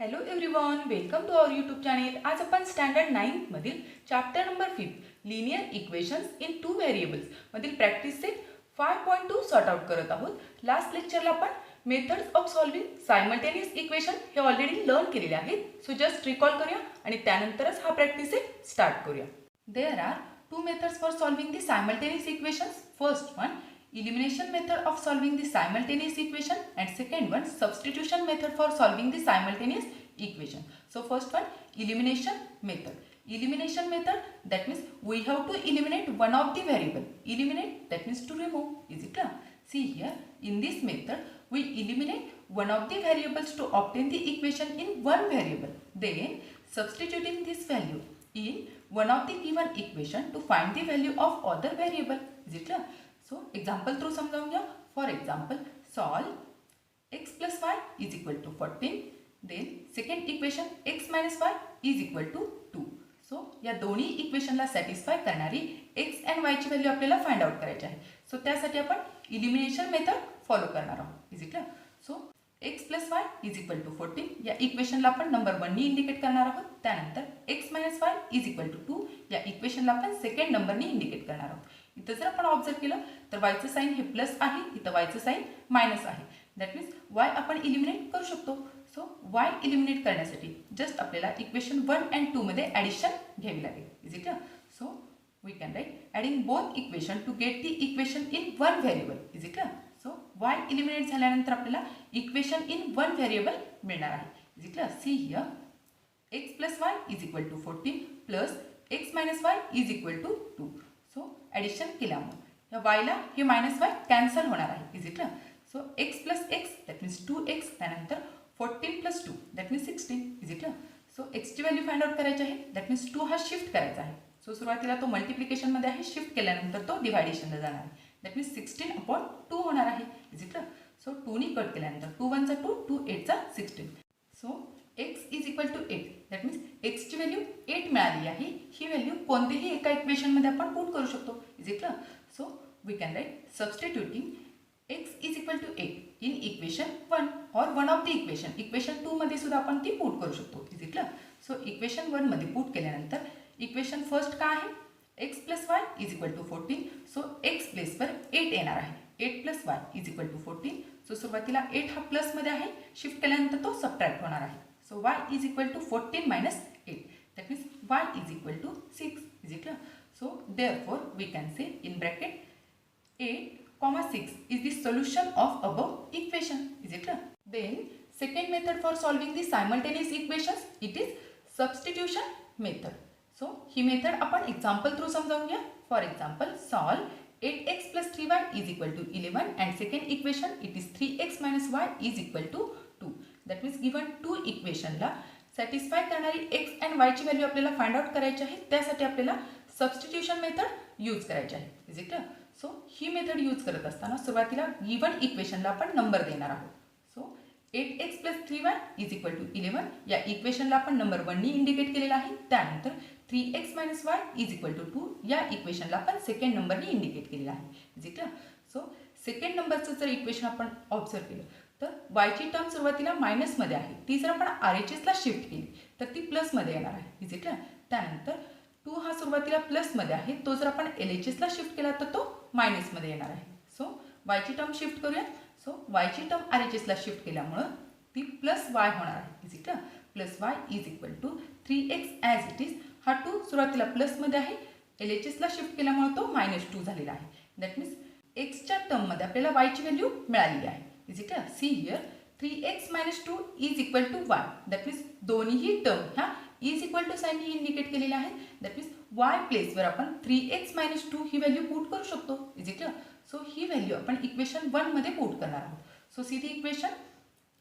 Hello everyone, welcome to our YouTube channel. आज आपण standard 9 मधील chapter number 5 linear equations in two variables मधील practice set 5.2 sort out करत आहोत. Last लेक्चरला आपण methods of solving simultaneous equation हे ऑलरेडी लर्न केलेले आहेत. सो जस्ट रिकॉल करूया आणि त्यानंतरच हा प्रॅक्टिस सेट स्टार्ट करूया. There are two methods for solving the simultaneous equations. First one, elimination method of solving the simultaneous equation, and second one, substitution method for solving the simultaneous equation. So first one, elimination method. Elimination method, that means we have to eliminate one of the variable. Eliminate, that means to remove. Is it clear? See here, in this method we eliminate one of the variables to obtain the equation in one variable, then substituting this value in one of the given equation to find the value of other variable. Is it clear? So example through समजावून घ्या. For example, solve x plus Y is equal to 14. Then second equation x minus Y is equal to 2. सो या दोन्ही इक्वेशनला satisfy करणारी x and वायची value आपल्याला find out करायची आहे. सो त्यासाठी आपण इलिमिनेशन मेथड फॉलो करणार आहोत. Is it clear? So x plus Y is equal to 14 या इक्वेशनला आपण नंबर 1 नी इंडिकेट करणार आहोत. त्यानंतर x minus Y is equal to 2 या इक्वेशनला आपण सेकंड नंबरनी इंडिकेट करणार आहोत. इथं जर आपण ऑब्झर्व केलं तर वायचं साईन हे प्लस आहे, इथं वायचं साईन मायनस आहे. दॅट मीन्स वाय आपण इलिमिनेट करू शकतो. सो वाय इलिमिनेट करण्यासाठी जस्ट आपल्याला इक्वेशन 1 अँड 2 मध्ये ॲडिशन घ्यावी लागेल. Is it clear? So we can write adding both equation to get the equation in one variable. Is it clear? So y eliminate झाल्यानंतर आपल्याला equation in one variable मिळणार आहे. Is it clear? See here x plus Y is equal to 14 plus x minus Y is equal to 2. So addition केल्यामुळे या वायला हे minus Y cancel होणार आहे. Is it clear? So x plus x that means 2x, त्यानंतर 14 plus 2 that means 16. Is it clear? So एक्सची value find out करायची आहे. दॅट मीन्स 2 हा शिफ्ट करायचा आहे. सो सुरुवातीला तो मल्टिप्लिकेशनमध्ये आहे, शिफ्ट केल्यानंतर तो डिव्हायडेशनला जाणार आहे. दॅट मीन्स 16/2 होणार आहे. Is it clear? सो 2 नी कट केल्यानंतर 2 1 चा 2, 2 8 चा 16. So x is equal to 8. That means एक्सची व्हॅल्यू 8 मिळाली आहे. ही व्हॅल्यू कोणतेही एका इक्वेशनमध्ये आपण पुट करू शकतो. Is it clear? So we can write substituting x is equal to 8 in equation 1 और वन ऑफ द इक्वेशन 2 मध्ये सुद्धा आपण ती पुट करू शकतो. Is it clear? So equation 1 मध्ये पुट केल्यानंतर इक्वेशन फर्स्ट काय आहे? x plus Y is equal to 14. So x प्लेसवर 8 येणार आहे. 8 plus Y is equal to 14. So सुरुवातीला 8 हा प्लसमध्ये आहे, शिफ्ट केल्यानंतर तो सबट्रॅक्ट होणार आहे. So y is equal to 14 minus 8. That means y is equal to 6. Is it clear? So therefore we can say in bracket 8, 6 is the solution of above equation. Is it clear? Then second method for solving the simultaneous equations, it is substitution method. So he method आपण example through समजावून घ्या. For example, solve 8x plus 3y is equal to 11 and second equation it is 3x minus y is equal to 2. That means given 2 इक्वेशनला satisfy करणारी x and वायची value आपल्याला find out करायची आहे. त्यासाठी आपल्याला सबस्टिट्यूशन मेथड यूज करायची आहे. Is it clear? सो ही मेथड यूज करत असताना सुरुवातीला गिवन इक्वेशनला आपण नंबर देणार आहोत. So 8x plus 3y is equal to 11 या इक्वेशनला आपण नंबर 1 नी इंडिकेट केलेला आहे. त्यानंतर 3x minus Y is equal to 2 या इक्वेशनला आपण सेकंड नंबरनी इंडिकेट केलेला आहे. Is it clear? So second नंबरचं जर इक्वेशन आपण ऑब्झर्व केलं तर वायची टर्म सुरुवातीला मायनसमध्ये आहे, ती जर आपण RHSला शिफ्ट केली तर ती प्लसमध्ये येणार आहे. Is it clear? त्यानंतर 2 हा सुरुवातीला प्लसमध्ये आहे, तो जर आपण LHSला शिफ्ट केला तर तो मायनसमध्ये येणार आहे. सो वायची टर्म शिफ्ट करूया. सो वायची टर्म RHSला शिफ्ट केल्यामुळं ती प्लस वाय होणार आहे. Is it clear? Plus Y is equal to 3x as it is. हा 2 सुरुवातीला प्लसमध्ये आहे, LHSला शिफ्ट केल्यामुळे तो -2 झालेला आहे. दॅट मीन्स एक्सच्या टर्ममध्ये आपल्याला वायची व्हॅल्यू मिळालेली आहे. Is it clear? See here 3x minus 2 is equal to y. That means दोन्हीही टर्म ह्या इज इक्वल टू साईननी इंडिकेट केलेल्या आहेत. दॅट मीन्स y प्लेसवर आपण 3x minus 2 ही व्हॅल्यू पुट करू शकतो. Is it clear? सो ही व्हॅल्यू आपण इक्वेशन 1 मध्ये पुट करणार आहोत. So see the equation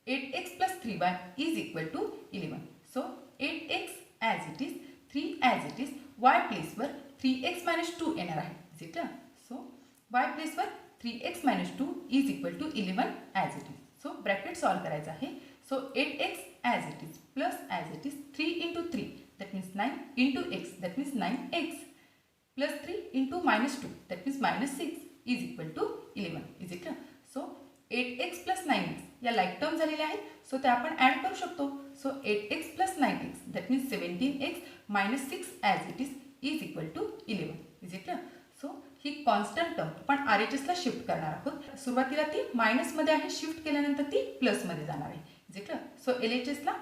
8x plus 3y is equal to 11. So 8x as it is, 3 as it is, y प्लेसवर 3x minus 2 येणार आहे. Is it clear? So y प्लेसवर 3x minus 2 is equal to 11 as it is. So bracket solve करायचं आहे. So 8x as it is plus as it is 3 into 3 that means 9 into x that means 9x plus 3 into minus 2 that means minus 6 is equal to 11. Is it clear? So 8x plus 9x या like term झालेल्या आहेत, so त्या आपण add करू शकतो. So 8x plus 9x that means 17x minus 6 as it is equal to 11. Is it clear? So ही constant term आपण RHSला शिफ्ट करणार आहोत. सुरुवातीला ती मायनसमध्ये आहे, शिफ्ट केल्यानंतर ती प्लसमध्ये जाणार आहे. Is it clear? सो LHSला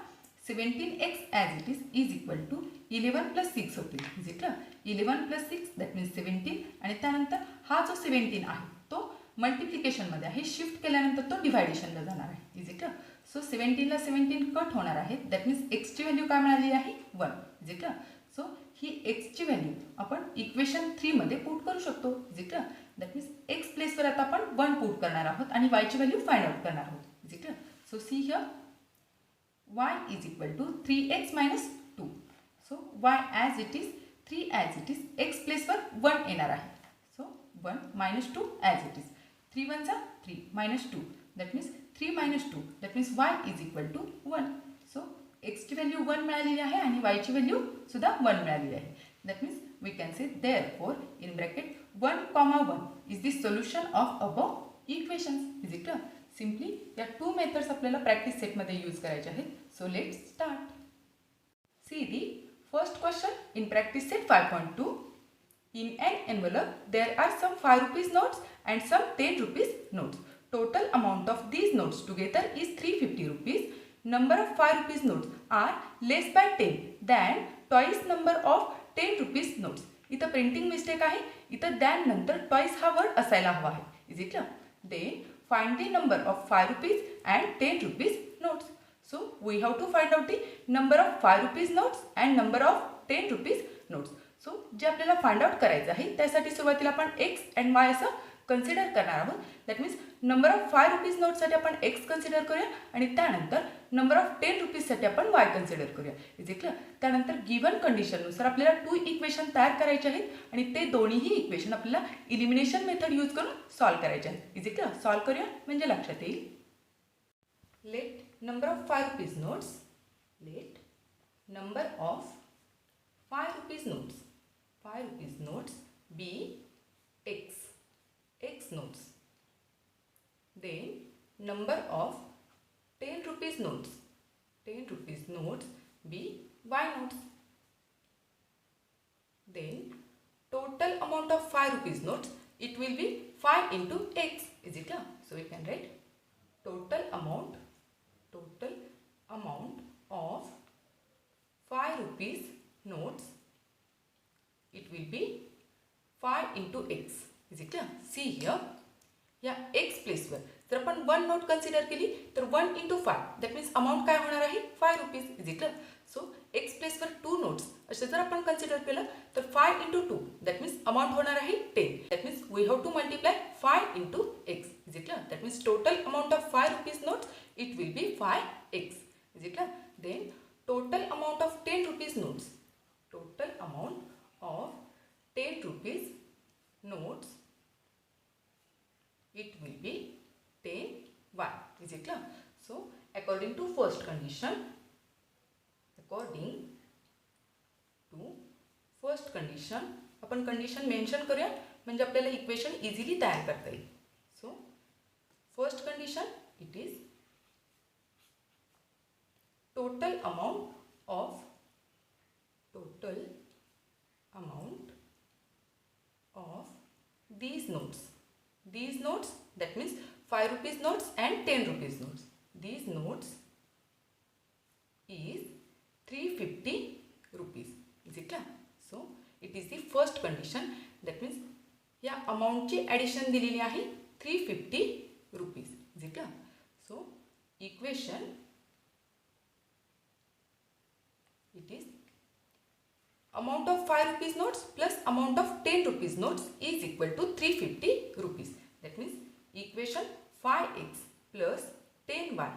17x as it is equal to 11 plus 6 होतील. Is it clear? 11 plus 6 that means 17 आणि त्यानंतर हा जो 17 आहे तो मल्टिप्लिकेशनमध्ये आहे, शिफ्ट केल्यानंतर तो डिव्हायडेशनला जाणार आहे. Is it clear? सो 17ला 17 कट होणार आहे, दॅट मीन्स एक्सची व्हॅल्यू काय मिळाली आहे 1. Is it clear? सो ही एक्सची व्हॅल्यू आपण इक्वेशन 3मध्ये पुट करू शकतो. Is it clear? That means X प्लेसवर आता आपण 1 पुट करणार आहोत आणि वायची व्हॅल्यू फाइंड आउट करणार आहोत. Is it clear? So see here y is equal to 3x minus 2. So y as it is 3 as it is X प्लेसवर 1 येणार आहे. So 1 minus 2 as it is 3 1 जा 3 minus 2 that means 3 minus 2 that means y is equal to 1. So एक्सची value 1 मिळालेली आहे आणि वायची value सुद्धा 1 मिळालेली आहे. That means we can say therefore in bracket 1,1 is the solution of above equations. Is it clear? Simply या 2 methods आपल्याला practice सेटमध्ये यूज करायचे आहेत. So let's start. See the first question in practice set 5.2. In an envelope, there are some 5 rupees notes and some 10 rupees notes. Total amount of these notes together is 350 rupees. Number of 5 rupees notes are less by 10 than twice number of 10 rupees notes. इथं printing mistake आहे. इथं than नंतर twice हा word असायला हवा आहे. Is it clear? Then find the number of 5 rupees and 10 rupees notes. So we have to find out the number of 5 rupees notes and number of 10 rupees notes. So जे आपल्याला find out करायचं आहे त्यासाठी सुरुवातीला आपण X and Y असं consider करणार आहोत. That means number of 5 rupees नोटसाठी आपण एक्स कन्सिडर करूया आणि त्यानंतर नंबर ऑफ 10 रुपीजसाठी आपण वाय कन्सिडर करूया. Is it clear? त्यानंतर गिवन कंडिशननुसार आपल्याला 2 इक्वेशन तयार करायचे आहेत आणि ते दोन्हीही इक्वेशन आपल्याला इलिमिनेशन मेथड यूज करून सॉल्व करायचे आहेत. Is it clear? सॉल्व करूया म्हणजे लक्षात येईल. Let number of 5 rupees notes let number of 5 rupees notes 5 rupees notes be x notes. Then number of 10 rupees notes be y notes. Then total amount of 5 rupees notes, it will be 5 into x. Is it clear? So we can write total amount of 5 rupees notes, it will be 5 into x. Is it clear? See here, या x प्लेसवर जर आपण 1 note consider केली तर 1 into 5 that means amount काय होणार आहे 5 rupees. Is it clear? So x प्लेसवर 2 notes असे जर आपण कन्सिडर केलं तर 5 into 2 दॅट मीन्स अमाऊंट होणार आहे 10. That means we have to multiply 5 into x. Is it clear? That means total amount of 5 rupees notes it will be 5x. Is it clear? Then total amount of 10 rupees notes total amount of 10 rupees notes, it will be 10y. Is it clear? So according to first condition आपण condition mention करूया म्हणजे आपल्याला equation easily तयार करता येईल. So first condition it is total amount of these notes that means 5 rupees notes and 10 rupees notes. These notes is 350 rupees. Is it clear? So it is the first condition. That means या amount ची addition दिलेली आहे 350 rupees. Is it clear? So equation it is amount of 5 rupees notes plus amount of 10 rupees notes is equal to 350 rupees. That means equation 5x plus 10y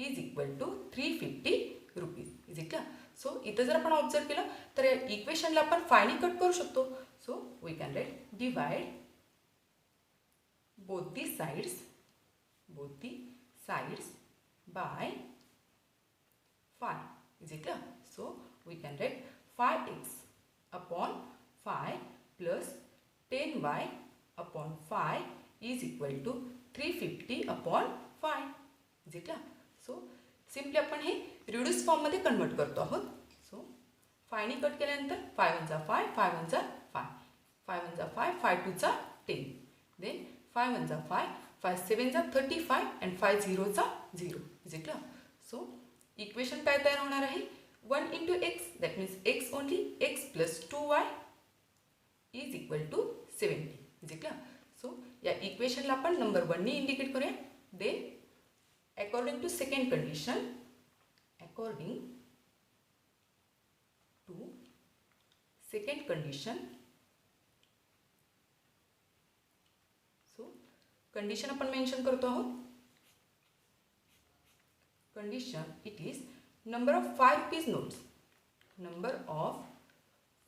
is equal to 350 rupees. Is it clear? So इथं जर आपण observe केलं तर इक्वेशनला आपण 5 ने cut करू शकतो. So we can write divide both the sides by 5. Is it clear? So we can write 5x upon 5 plus 10y upon 5 is equal to 350 upon 5. Is it clear. So simply आपण हे reduce फॉर्ममध्ये convert करतो आहोत. So 5ने cut केल्यानंतर 5 1 जा 5, 5 1 जा 5, 5 1 जा 5, 5 2 जा 10, देन 5 1 जा 5, 5 7 जा 35 अँड 5 0 जा 0. Is it clear. So equation काय तयार होणार आहे, 1 into x that means x only, x plus 2y is equal to 70. Is it clear. So या इक्वेशनला आपण नंबर 1ने इंडिकेट करूया. Then according to second condition, according to second condition, so condition आपण मेन्शन करतो आहोत. Condition it is number of 5 rupees notes, number of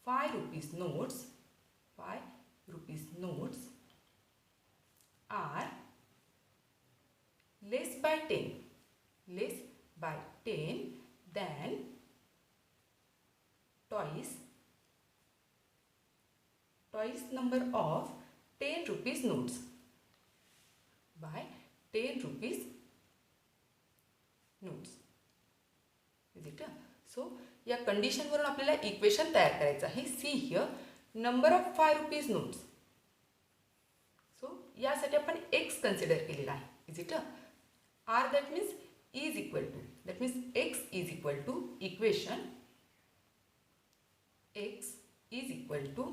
5 rupees notes, 5 rupees notes are less by 10 than twice number of 10 rupees notes by 10 rupees notes. Is it. So या कंडिशनवरून आपल्याला equation तयार करायचं आहे. See here number of 5 rupees notes. So यासाठी आपण x consider केलेला आहे. Is it. Are that means is equal to, that means x is equal to equation, x is equal to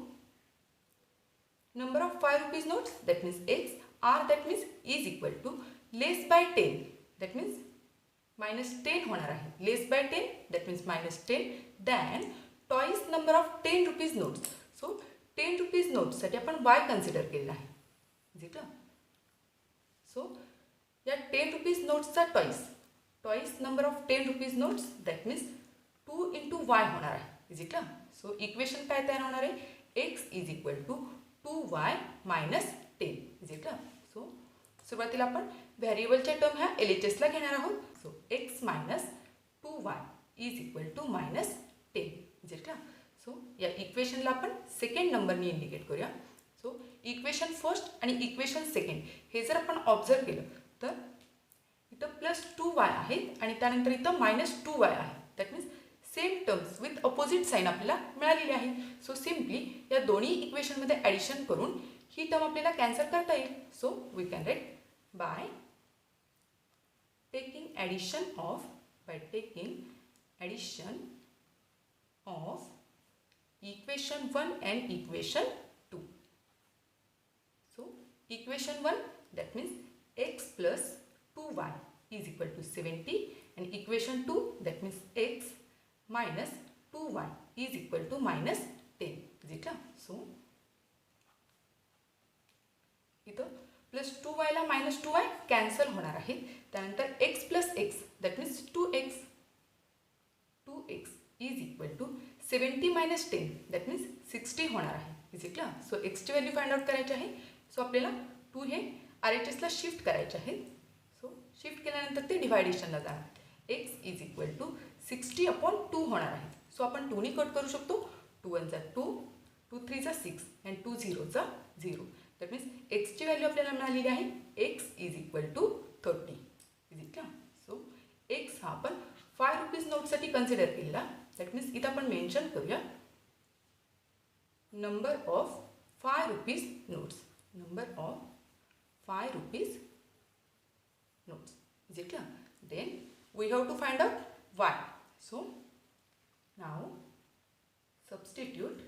number of 5 rupees notes that means x, are that means is equal to less by 10 that means -10 होणार आहे. लेस by 10 that means -10 than twice number of 10 rupees notes. So 10 rupees नोट्ससाठी आपण Y consider केलेला आहे. Is it. So या 10 rupees नोट्सचा twice number of 10 rupees notes that means 2 into Y होणार आहे. Is it. सो इक्वेशन काय तयार होणार आहे, x is equal to 2y minus 10. Is it. So सुरुवातीला आपण व्हेरिएबलच्या टर्म ह्या LHSला घेणार आहोत. So x minus 2y is equal to minus 10. Is it clear. So या इक्वेशनला आपण सेकंड नंबरने इंडिकेट करूया. सो इक्वेशन फर्स्ट आणि इक्वेशन सेकंड हे जर आपण ऑब्झर्व केलं तर इथं प्लस 2y आहे आणि त्यानंतर इथं मायनस 2y आहे. That means same terms with opposite sign आपल्याला मिळालेली आहे. सो सिम्पली या दोन्ही इक्वेशनमध्ये ॲडिशन करून ही टर्म आपल्याला कॅन्सल करता येईल. So we can write by taking addition of equation 1 and equation 2. So equation 1 that means x plus 2y is equal to 70 and equation 2 that means x minus 2y is equal to minus 10. Is it? So इथं plus 2y ला minus 2y cancel होणार आहे. त्यानंतर x plus x that means 2x is equal to 70 minus 10 that means 60 होणार आहे. Is it. So एक्सची value find out करायची आहे. सो आपल्याला 2 हे RHSला शिफ्ट करायचे आहे. सो शिफ्ट केल्यानंतर ते डिवायडेशनला जाणार. x इज इक्वल टू 60/2 होणार आहे. सो आपण 2ने कट करू शकतो. 2 1 जा 2, 2 3 जा 6 अँड 2 0 जा 0. दॅट मीन्स एक्सची व्हॅल्यू आपल्याला मिळालेली आहे. X is equal to 30. Is it. So x हा आपण 5 रुपीज नोटसाठी कन्सिडर केलेला. दॅट मीन्स इथं आपण मेन्शन करूया number of 5 rupees notes, number of 5 rupees notes. Is it. Then we have to find out y. So now substitute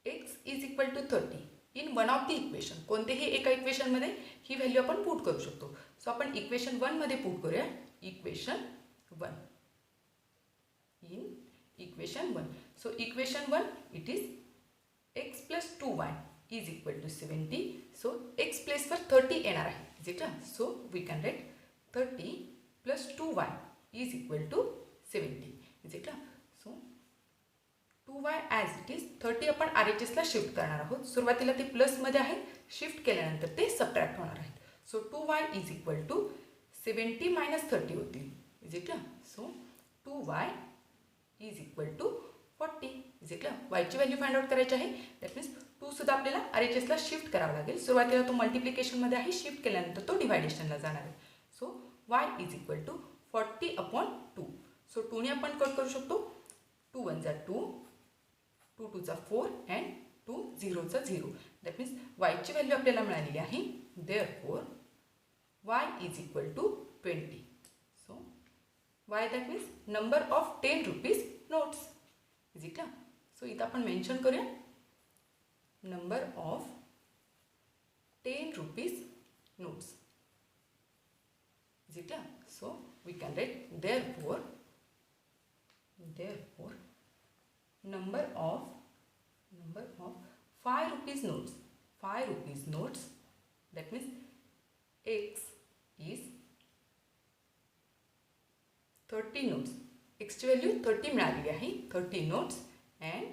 x is equal to 30 in one of the equation. कोणतेही एका इक्वेशनमध्ये ही value आपण put करू शकतो. So आपण equation 1 मध्ये put करूया. Equation 1 in equation 1. So equation 1 it is x plus 2y is equal to 70. So x प्लेसवर 30 येणार आहे. Is it. So we can write 30 plus 2y is equal to 70. Is it. So 2y as it is 30 आपण RHSला shift करणार आहोत. सुरुवातीला ते प्लसमध्ये आहे, शिफ्ट केल्यानंतर ते सबट्रॅक्ट होणार आहेत. So 2y is equal to 70 minus 30 होतील. Is it. So 2y is equal to 40. Is it. वायची व्हॅल्यू फाइंड आउट करायची आहे. दॅट मीन्स 2 सुद्धा आपल्याला RHSला शिफ्ट करावा लागेल. सुरुवातीला तो मल्टिप्लिकेशनमध्ये आहे, शिफ्ट केल्यानंतर तो डिवायडेशनला जाणार आहे. So y is equal to 40/2. So 2ने आपण कट करू शकतो. 2 1 जा 2, 2 2 जा 4 अँड 2 0 चा 0. दॅट मीन्स yची व्हॅल्यू आपल्याला मिळालेली आहे. Therefore y is equal to 20. So y that means number of 10 rupees notes. Is it. So इथं आपण मेन्शन करूया number of 10 rupees notes. Is it clear? So we can write therefore number of 5 rupees notes. 5 rupees notes, that means x is 30 notes. x ची value 30 मिळालेली आहे. 30 notes and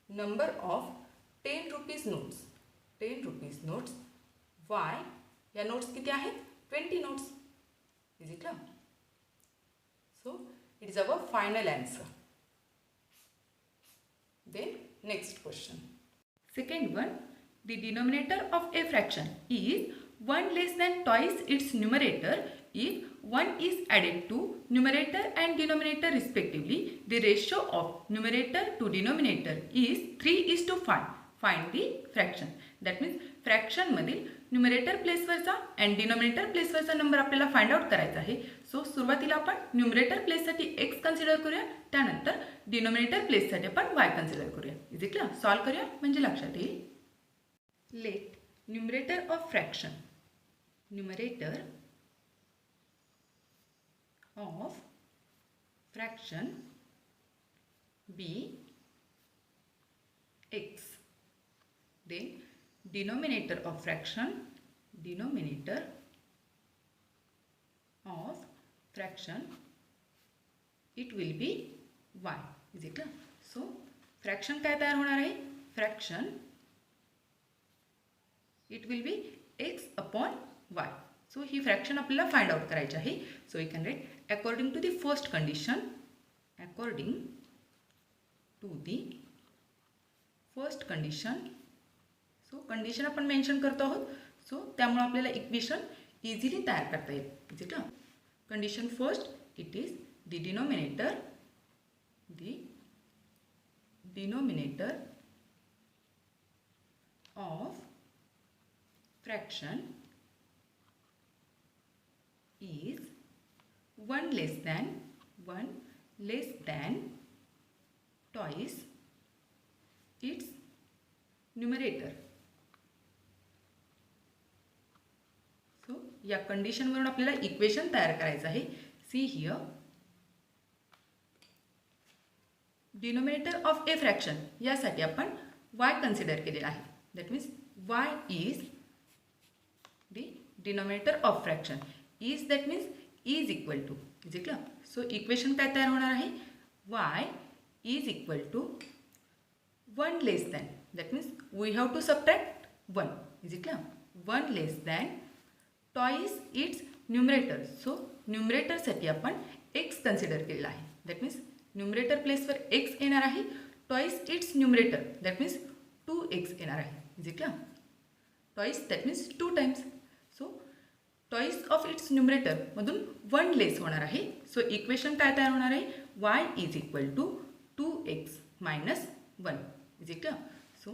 number of 10 rupees notes. 10 rupees notes. y या notes किती आहेत? 20 notes. Is it clear? So it is our final answer. Then next question. Second one, the denominator of a fraction is 1 less than twice its numerator if 1 is added to numerator and denominator respectively. The ratio of numerator to denominator is 3:5. Find the fraction. That means fraction मधील numerator प्लेसवरचा and denominator प्लेसवरचा number आपल्याला find out करायचा आहे. So सुरुवातीला आपण numerator प्लेससाठी x consider करूया, त्यानंतर denominator प्लेससाठी आपण y कन्सिडर करूया. Is it clear? सॉल्व करूया म्हणजे लक्षात येईल. Let numerator of fraction, numerator of fraction be x. Then denominator of fraction it will be y. Is it clear? So fraction काय तयार होणार आहे? Fraction it will be x upon y. So ही fraction आपल्याला find out करायची आहे. So we can write according to the first condition, according to the first condition. So condition आपण mention करतो आहोत. सो त्यामुळे आपल्याला इक्वेशन इझिली तयार करता येईल. Is it? Condition first, it is the denominator of fraction is 1 less than twice its numerator. सो या कंडिशनवरून आपल्याला इक्वेशन तयार करायचं आहे. See here, denominator of a fraction यासाठी आपण y कन्सिडर केलेला आहे. That means y is the denominator of fraction. Is that means is equal to. Is it clear? So equation काय तयार होणार आहे? y is equal to 1 less than. That means we have to subtract 1. Is it clear? 1 less than twice its numerator. So न्यूमरेटरसाठी आपण x consider केलेला आहे. That means numerator प्लेसवर x येणार आहे. Twice its numerator that means 2x येणार आहे. Is it clear? Twice that means 2 times. So twice of its numerator मधून 1 लेस होणार आहे. सो इक्वेशन काय तयार होणार आहे? y is equal to 2x minus 1. Is it clear? So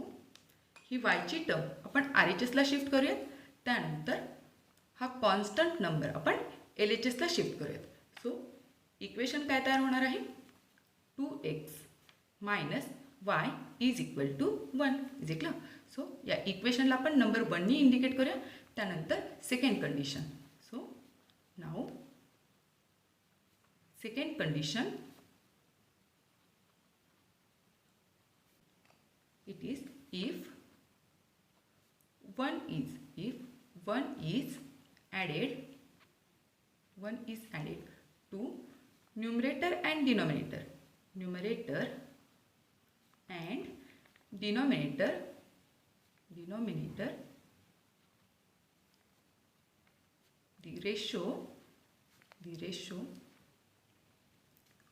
ही yची टर्म आपण RHSला शिफ्ट करूयात, त्यानंतर हा कॉन्स्टंट नंबर आपण LHSला शिफ्ट करूयात. सो इक्वेशन काय तयार होणार आहे? 2x minus y is equal to 1. Is it clear? So या इक्वेशनला आपण नंबर 1नी इंडिकेट करूया, त्यानंतर second condition. So now second condition, it is if one is added to numerator and denominator, the ratio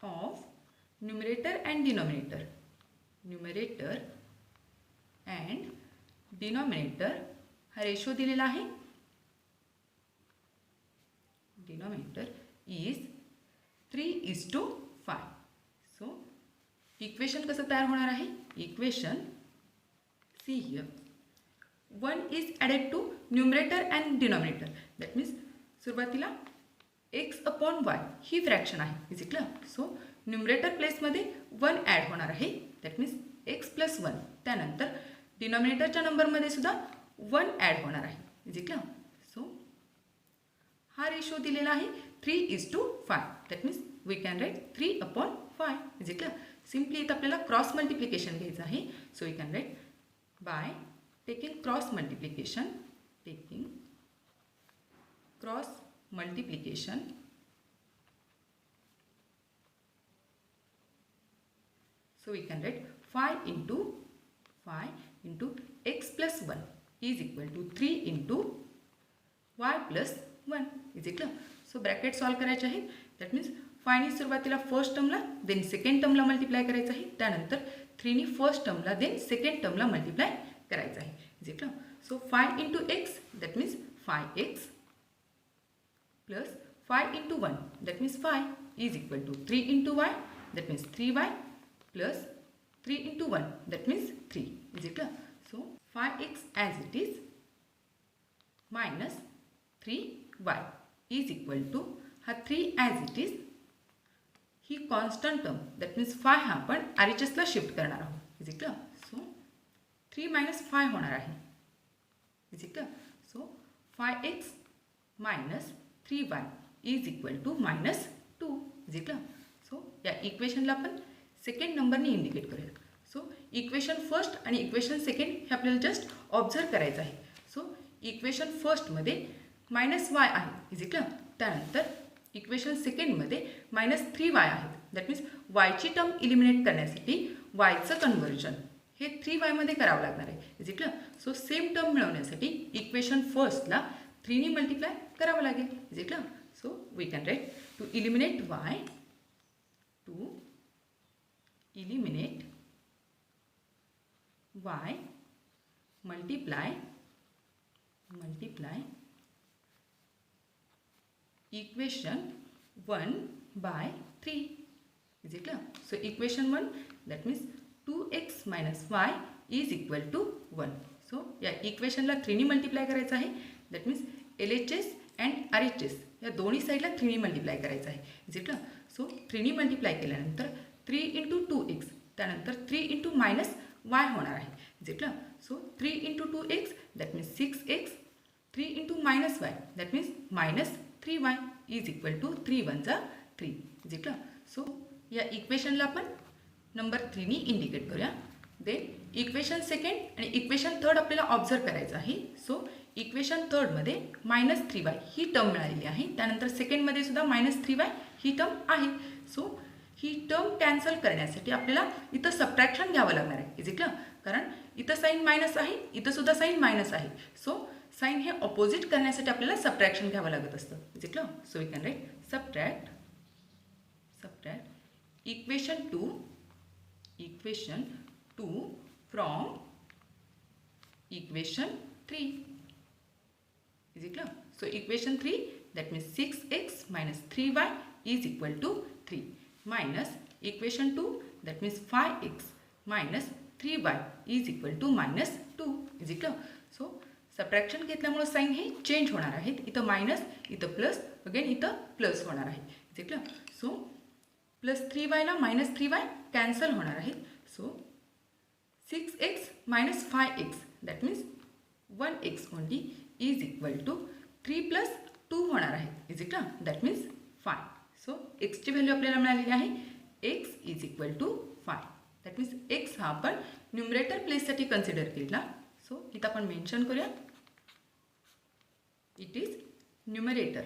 of numerator and and denominator हा ratio दिलेला आहे. Denominator is 3:5. So equation कसं तयार होणार आहे? Equation see here 1 is added to numerator and denominator. That means सुरुवातीला x/y ही fraction आहे इज इक्वल. सो न्यूमरेटर प्लेसमध्ये 1 ॲड होणार आहे. That means x+1. त्यानंतर डिनॉमिनेटरच्या नंबरमध्ये सुद्धा 1 ॲड होणार आहे इज इक्वल. सो हा रेशो दिलेला आहे 3:5. That means we can write 3/5 is equal. Simply इथं आपल्याला क्रॉस मल्टिप्लिकेशन घ्यायचं आहे. So we can write by taking cross multiplication. So we can write 5 into x+1 is equal to 3 into y+1 is equal. So bracket solve करायचे आहे. That means 5नी सुरुवातीला first टर्मला then second टर्मला multiply करायचं आहे. त्यानंतर 3नी first टर्मला then second टर्मला multiply करायचं आहे is equal. So 5 into x that means 5x plus 5 into 1 that means 5 is equal to 3 into y that means 3y plus 3 into 1 that means 3 is equal. So 5x as it is minus 3y is equal to हा 3 as it is he constant term that means 5 हा आपण RHSला shift करणार आहोत is equal. So 3 - 5 होणार आहे is equal. So 5x minus 3y is equal to -2 is equal. So या इक्वेशनला आपण सेकंड नंबरने इंडिकेट करूया. सो इक्वेशन फर्स्ट आणि इक्वेशन सेकंड हे आपल्याला जस्ट ऑब्झर्व करायचं आहे. सो इक्वेशन फर्स्टमध्ये -y आहे इज इक्वल. त्यानंतर इक्वेशन सेकंडमध्ये -3y आहेत. दॅट मीन्स वायची टर्म इलिमिनेट करण्यासाठी वायचं कन्व्हर्जन हे 3y मध्ये करावं लागणार आहे is equal. So same term मिळवण्यासाठी इक्वेशन फर्स्टला 3नी मल्टिप्लाय करावं लागेल is equal. So we can write to eliminate y multiply equation 1/3 is equal. So equation 1 that means 2x minus y is equal to 1. So या इक्वेशनला 3नी multiply करायचं आहे. That means LHS and RHS या दोन्ही साईडला 3नी multiply करायचं आहे is equal. So 3नी multiply केल्यानंतर 3 into 2x त्यानंतर 3 into -y होणार आहे is equal. So 3 into 2x that means 6x 3 into -y that means -3y is equal to 3 × 1 = 3 is equal. So या इक्वेशनला आपण नंबर 3नी इंडिकेट करूया. देन इक्वेशन सेकंड आणि इक्वेशन थर्ड आपल्याला ऑब्झर्व करायचं आहे. सो इक्वेशन थर्डमध्ये -3y ही टर्म मिळालेली आहे. त्यानंतर सेकंडमध्ये सुद्धा -3y ही टर्म आहे. सो ही टर्म कॅन्सल करण्यासाठी आपल्याला इथं सबट्रॅक्शन घ्यावं लागणार आहे इज इक्वल. कारण इथं साईन मायनस आहे, इथं सुद्धा साईन मायनस आहे. सो साईन हे ऑपोजिट करण्यासाठी आपल्याला सबट्रॅक्शन घ्यावं लागत असतं is equal. So we can write subtract equation 2 from equation 3 is equal. So equation 3 that means 6x minus 3y is equal to 3 minus equation 2 that means 5x minus 3y is equal to -2 is equal. So subtraction घेतल्यामुळे sign हे change होणार आहेत. इथं minus इथं plus again इथं plus होणार आहे is equal. So +3y ला -3y कॅन्सल होणार आहेत. So 6x minus 5x that means 1x only is equal to 3 + 2 होणार आहे is equal. That means 5. So एक्सची व्हॅल्यू आपल्याला मिळालेली आहे x is equal to 5. That means x हा आपण न्यूमरेटर प्लेससाठी कन्सिडर केला. सो इथं आपण मेन्शन करूया इट इज न्यूमरेटर.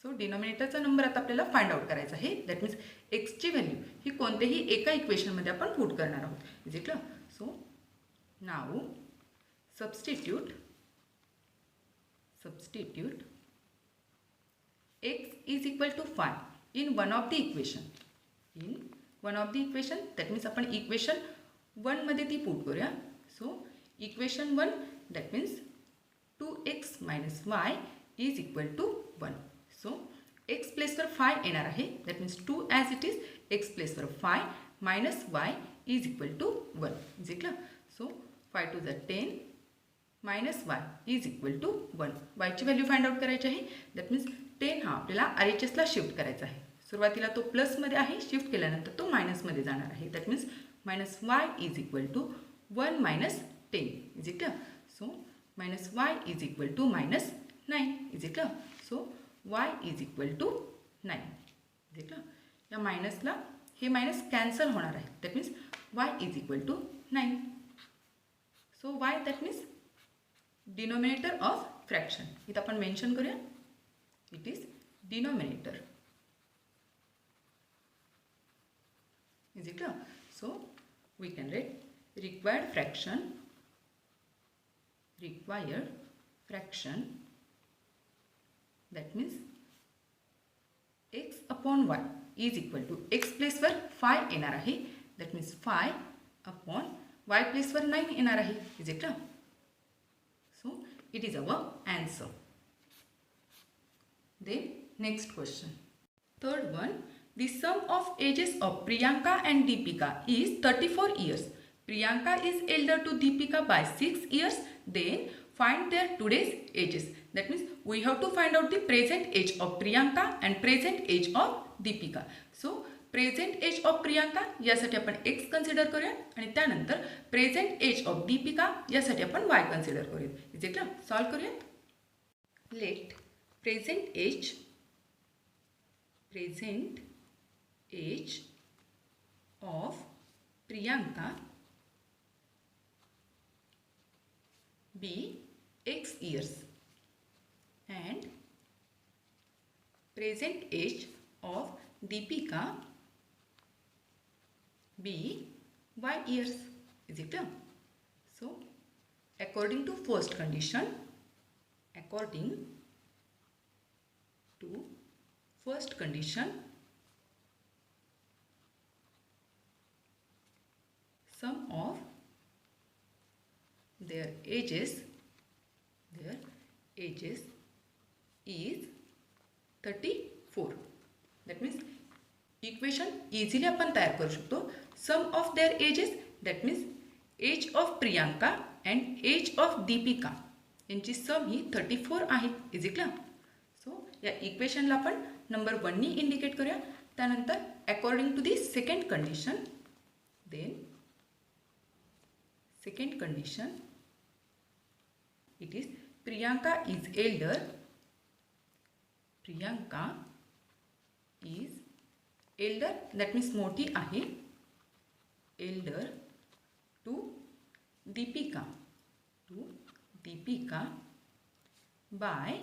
सो डिनॉमिनेटरचा नंबर आता आपल्याला फाइंड आउट करायचा आहे. दॅट मीन्स एक्सची व्हॅल्यू ही कोणत्याही एका इक्वेशनमध्ये आपण पुट करणार आहोत is equal. So now substitute x is equal to 5 in one of the equation one of the equation, that means आपण इक्वेशन 1मध्ये ती पुट करूया. So equation 1 that means 2x minus Y is equal to 1. So x प्लेसवर 5 येणार आहे, that means 2 as it is X प्लेसवर 5 minus Y is equal to 1. जिंकलं. So 5 to the 10 minus Y is equal to 1. वायची value find out करायची आहे, that means 10 हा आपल्याला RHSला शिफ्ट करायचा आहे. सुरुवातीला तो प्लसमध्ये आहे, शिफ्ट केल्यानंतर तो मायनसमध्ये जाणार आहे, that means minus Y is equal to 1 minus 10. Is it. So minus Y is equal to minus 9. Is it. So y is equal to 9. Is it. या मायनसला हे मायनस कॅन्सल होणार आहे, that means y is equal to 9. So y that means denominator of fraction. इथं आपण mention करूया, it is denominator. Is it clear? So we can write required fraction that means x upon y is equal to x place वर 5 येणार आहे, that means 5 upon y place वर 9 येणार आहे. Is it clear? So it is our answer. Then next question. Third one. The sum of ages of Priyanka and Deepika is 34 years. Priyanka is elder to Deepika by 6 years. Then find their today's ages. That means we have to find out the present age of Priyanka and present age of Deepika. So present age of Priyanka यासाठी आपण x consider करूया आणि त्यानंतर present age of Deepika यासाठी आपण y consider करूया. Is it. Solve करूया. Let present age of Priyanka be x years and present age of Deepika be y years. Is it clear? So according to first condition, sum of their ages is 34. That means equation easily आपण तयार करू शकतो. Sum of their ages that means age of Priyanka and age of Deepika यांची sum ही 34 आहे. Is it. So या इक्वेशनला आपण number 1नी इंडिकेट करूया. त्यानंतर according to the second condition, then second condition it is Priyanka is elder that means मोठी आहे, elder to Deepika by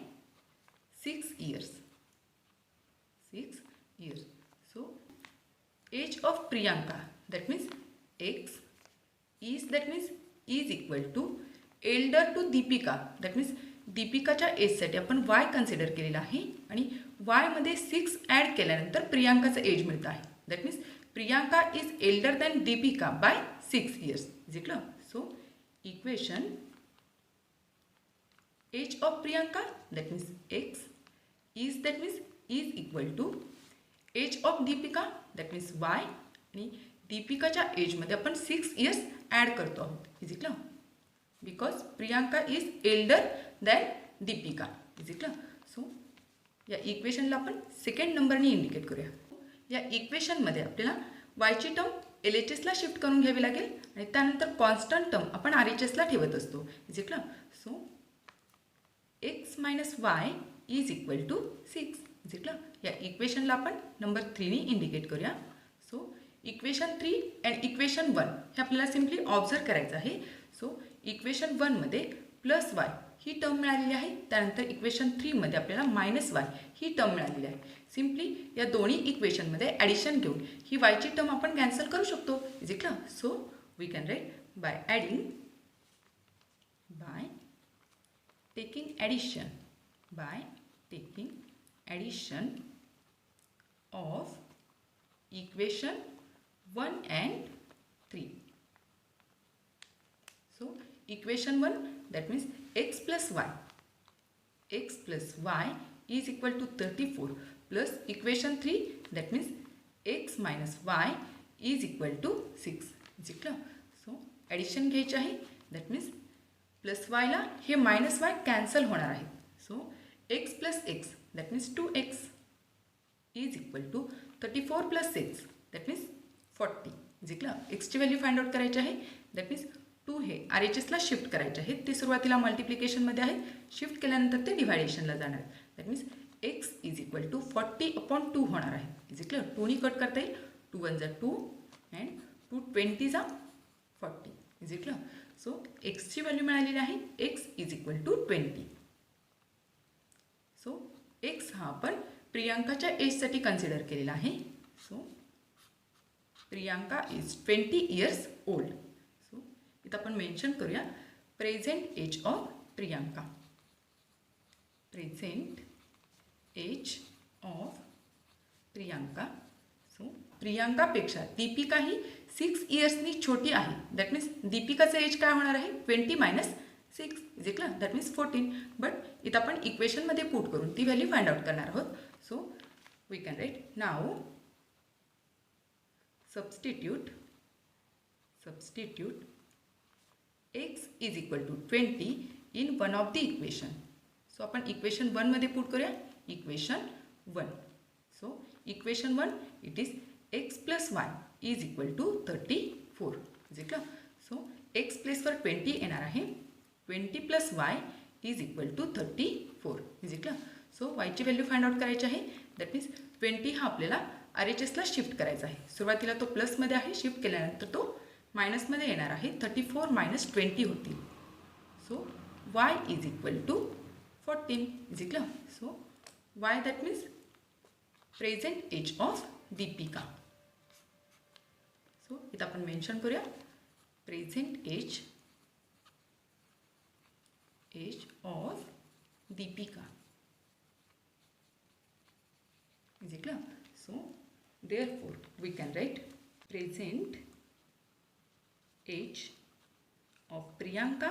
6 years. So age of Priyanka that means x is equal to elder to Deepika that means दीपिकाच्या एजसाठी आपण y consider केलेला आहे आणि y मध्ये 6 add केल्यानंतर प्रियांकाचं age मिळतं आहे. That means Priyanka is elder than Deepika by 6 years. Is it. So equation age of Priyanka that means x is equal to age of Deepika that means y आणि दीपिकाच्या एजमध्ये आपण 6 years ॲड करतो आहोत. Is it. Because Priyanka is elder than Deepika. Is it. So या इक्वेशनला आपण second नंबरने indicate करूया. या इक्वेशनमध्ये आपल्याला वायची टर्म LHSला शिफ्ट करून घ्यावी लागेल आणि त्यानंतर कॉन्स्टंट टर्म आपण RHSला ठेवत असतो. Is it. So x minus Y is equal to 6. Is it. या इक्वेशनला आपण नंबर 3नी इंडिकेट करूया. सो इक्वेशन 3 अँड इक्वेशन 1 हे आपल्याला सिम्पली ऑब्झर्व करायचं आहे. सो इक्वेशन 1मध्ये प्लस वाय ही टर्म मिळालेली आहे, त्यानंतर इक्वेशन 3मध्ये आपल्याला मायनस वाय ही टर्म मिळालेली आहे. सिम्पली या दोन्ही इक्वेशनमध्ये ॲडिशन घेऊन ही वायची टर्म आपण कॅन्सल करू शकतो. Is it. So we can write by taking addition of equation 1 and 3. So equation 1, that means x plus y is equal to 34 plus equation 3, that means x minus y is equal to 6. जिंकलं. So addition घ्यायची आहे. That means plus वायला हे minus Y cancel होणार आहे. So x plus x that means 2x is equal to 34 plus 6 that means 40. जिंकलं. एक्सची value find out करायची आहे. दॅट मीन्स 2 हे RHSला शिफ्ट करायचे आहे. ते सुरुवातीला मल्टिप्लिकेशनमध्ये आहे. शिफ्ट केल्यानंतर ते डिव्हायडेशनला जाणार आहे. That means x is equal to 40/2 होणार आहे. जिंकलं. 2नी कट करता येईल. 2 1 जा 2 अँड 2 20 जा 40. जिंकलं. सो एक्सची व्हॅल्यू मिळालेली आहे. x is equal to 20. So x हा आपण प्रियांकाच्या एजसाठी कन्सिडर केलेला आहे. So Priyanka is 20 years old. So इथं आपण मेन्शन करूया present age of Priyanka. Present age of Priyanka. So प्रियांकापेक्षा दीपिका ही 6 इयर्सनी छोटी आहे. दॅट मीन्स दीपिकाचं एज काय होणार आहे 20 मायनस 6 जिंकलं. That means 14. बट इथं आपण इक्वेशनमध्ये पुट करून ती व्हॅल्यू फाइंड आउट करणार आहोत. So we can write now substitute x is equal to 20 in one of the equation. So आपण इक्वेशन 1 मध्ये पुट करूया. Equation 1. So equation 1 it is x plus y is equal to 34. जिंकलं. So x प्लेसवर 20 येणार आहे. 20 plus y is equal to 34. जिंकलं. So yची value find out करायची आहे. दॅट मीन्स 20 हा आपल्याला RHSला शिफ्ट करायचा आहे. सुरुवातीला तो प्लसमध्ये आहे. शिफ्ट केल्यानंतर तो मायनसमध्ये येणार आहे. 34 मायनस 20 होतील. So y is equal to 14. जिंकलं. So y that means present age of Deepika. So इथं आपण मेन्शन करूया प्रेझेंट एज ऑफ दीपिका. जिंकलं. So therefore we can write present age of Priyanka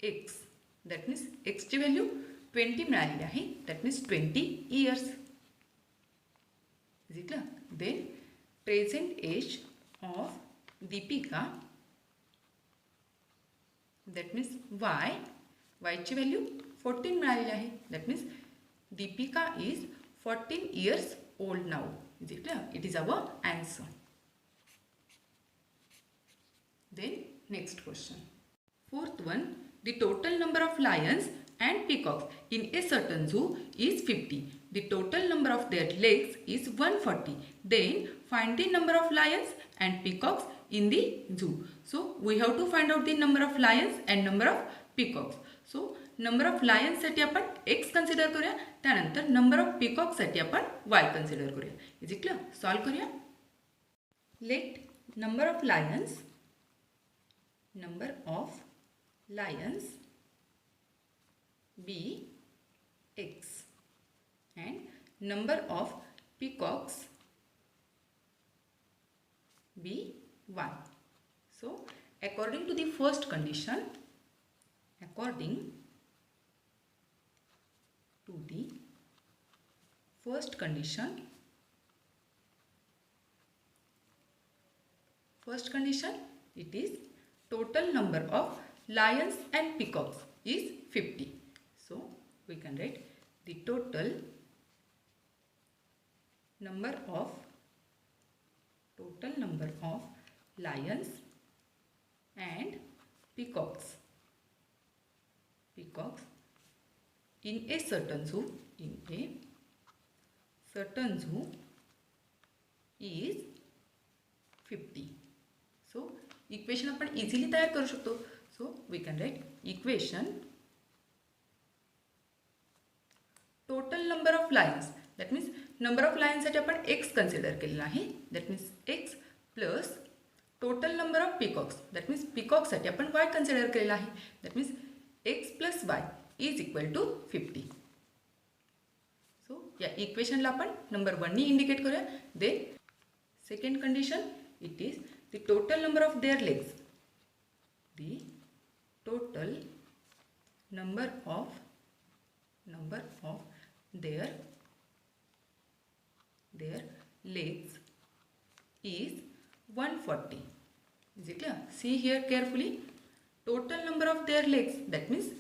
x. That means x ची value 20 मिळालेली आहे. That means 20 years. जिंकलं. Then present age of Deepika that means वायची value 14 मिळालेली आहे. That means Deepika is 14 years old now. जिंकलं. It is our answer. Then next question. Fourth one, the total number of lions and peacocks in a certain zoo is 50. The total number of their legs is 140. Then find the number of lions and peacocks in the zoo. So we have to find out the number of lions and number of peacocks. So number of lions साठी आपण x consider करूया. त्यानंतर number of peacocks साठी आपण y consider करूया. Is it clear? Solve करूया. Let number of lions be x and number of peacocks be y. So according to the first condition, it is total number of lions and peacocks is 50. So we can write the total number of lions and peacocks in a certain zoo is 50. So equation आपण easily तयार करू शकतो. So we can write equation total number of lions. That means number of लायन्ससाठी आपण x consider केलेला आहे. That means x plus total number of peacocks. That means पिकॉक्ससाठी आपण वाय कन्सिडर केलेला आहे. That means x plus Y is equal to 50. या इक्वेशनला आपण नंबर 1 नी इंडिकेट करूया. Then second condition, it is the total number of their legs. The total number of their legs is 140. Is it clear? See here carefully. Total number of their legs, that means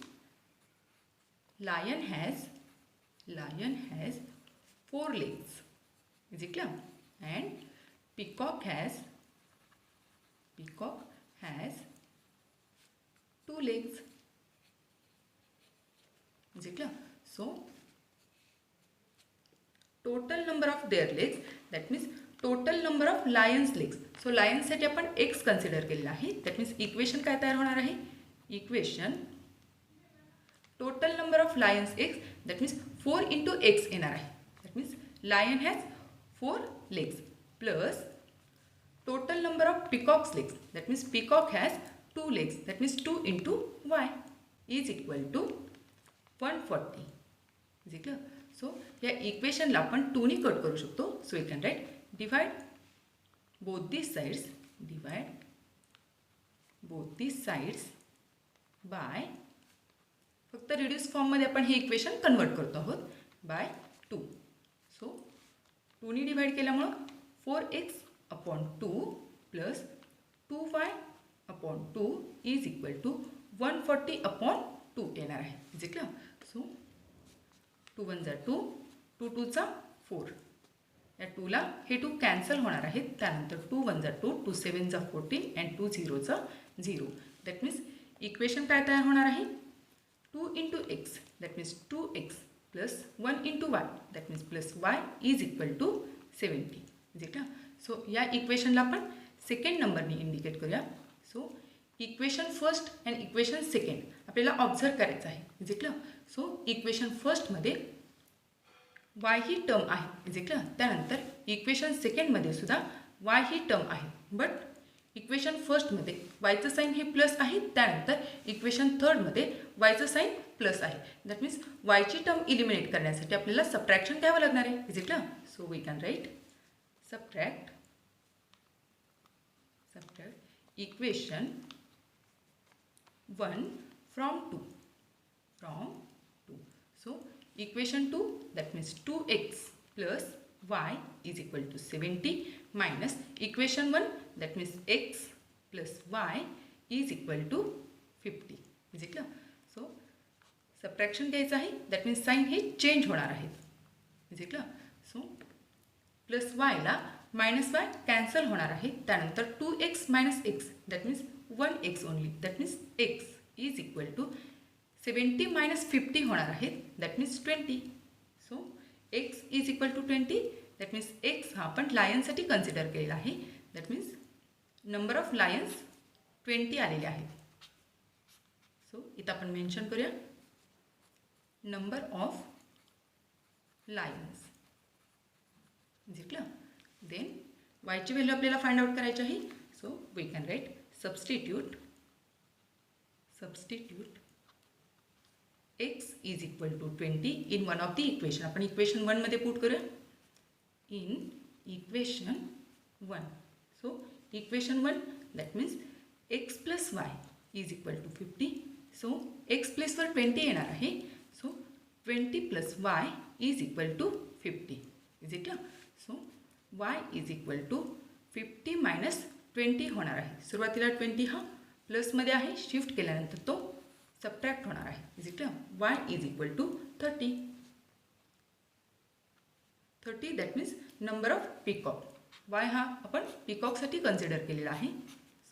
lion has 4 legs. Is it clear? And peacock has 2 legs. Is it clear? So total number of their legs, that means total number of lions legs. So lions साठी आपण x consider केलेला आहे. that means equation काय तयार होणार आहे? Equation total number of lions x, that means 4 into x येणार आहे. that means lion has 4 legs plus total number of peacock's legs, that means peacock has 2 legs, that means 2 into y is equal to 140. Is it clear? So या इक्वेशनला आपण 2 नी कट करू शकतो. So you can write divide both these sides by, फक्त reduce फॉर्ममध्ये आपण हे इक्वेशन कन्वर्ट करतो आहोत, बाय 2. सो 2 नी डिवाइड केल्यामुळं 4x upon 2 plus 2y upon 2 is equal to 140 upon 2 येणार आहे. Is it clear? सो 2 1 जा 2, 2 2 चा 4. या 2ला हे 2 कॅन्सल होणार आहेत. त्यानंतर 2 1 जा 2, 2 7 जा 14 अँड 2 0 चा 0. दॅट मीन्स इक्वेशन काय तयार होणार आहे? 2 into x, that means 2x plus 1 into y, that means plus Y is equal to 70. Is it clear? So या इक्वेशनला आपण सेकंड नंबरनी इंडिकेट करूया. So equation first and equation second आपल्याला ऑब्झर्व करायचं आहे. Is it clear? So equation फर्स्टमध्ये y ही टर्म आहे. Is it clear? त्यानंतर इक्वेशन सेकंडमध्ये सुद्धा वाय ही टर्म आहे. बट इक्वेशन फर्स्टमध्ये वायचं साईन हे प्लस आहे. त्यानंतर इक्वेशन थर्डमध्ये वायचं साईन प्लस आहे. दॅट मीन्स वायची टर्म इलिमिनेट करण्यासाठी आपल्याला सबट्रॅक्शन घ्यावं लागणार आहे. Is it clear? So we can write subtract equation 1 from 2. So equation 2, that means 2x plus y is equal to 70 minus equation 1, that means x plus y is equal to 50. Is it clear? So subtraction घ्यायचं आहे. that means sign हे change होणार आहे. Is it clear? So plus y ला minus y cancel होणार आहे. त्यानंतर 2x minus x, that means 1x only, that means x is equal to 70 minus 50 होणार आहे. that means 20. so x is equal to 20, that means x हा आपण लायनसाठी consider केलेला आहे. that means number of lions 20 आलेले आहेत. सो इथं आपण मेन्शन करूया number of lions. Is it clear? Then वायची व्हॅल्यू आपल्याला फाइंड आउट करायची आहे. So we can write substitute x is equal to 20 in one of the equation. आपण इक्वेशन 1 मध्ये पुट करूया. In equation 1. So equation 1, that means x plus y is equal to 50. So x प्लेसवर 20 येणार आहे. So 20 plus y is equal to 50. Is it clear? So y is equal to 50 minus 20 होणार आहे. सुरुवातीला 20 हा प्लसमध्ये आहे, शिफ्ट केल्यानंतर तो सबट्रॅक्ट होणार आहे. Is it clear? y is equal to 30. That means number of peacock. y हा आपण पिकॉकसाठी कन्सिडर केलेला आहे.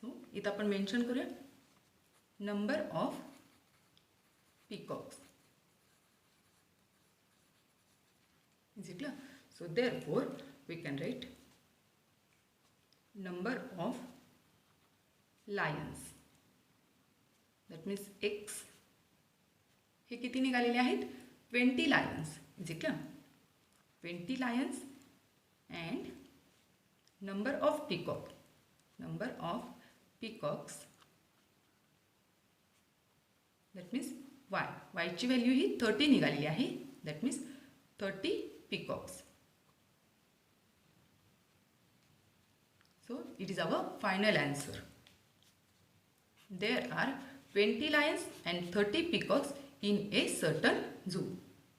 सो इथं आपण मेन्शन करूया number of peacocks. Is it clear? So therefore we can write number of lions, that means x हे किती निघालेले आहेत? 20 lions. Is it clear? 20 lions and number of peacocks, that means वायची व्हॅल्यू ही 30 निघालेली आहे. That means 30 peacocks. So it is our final answer. There are 20 lions and 30 peacocks in a certain zoo.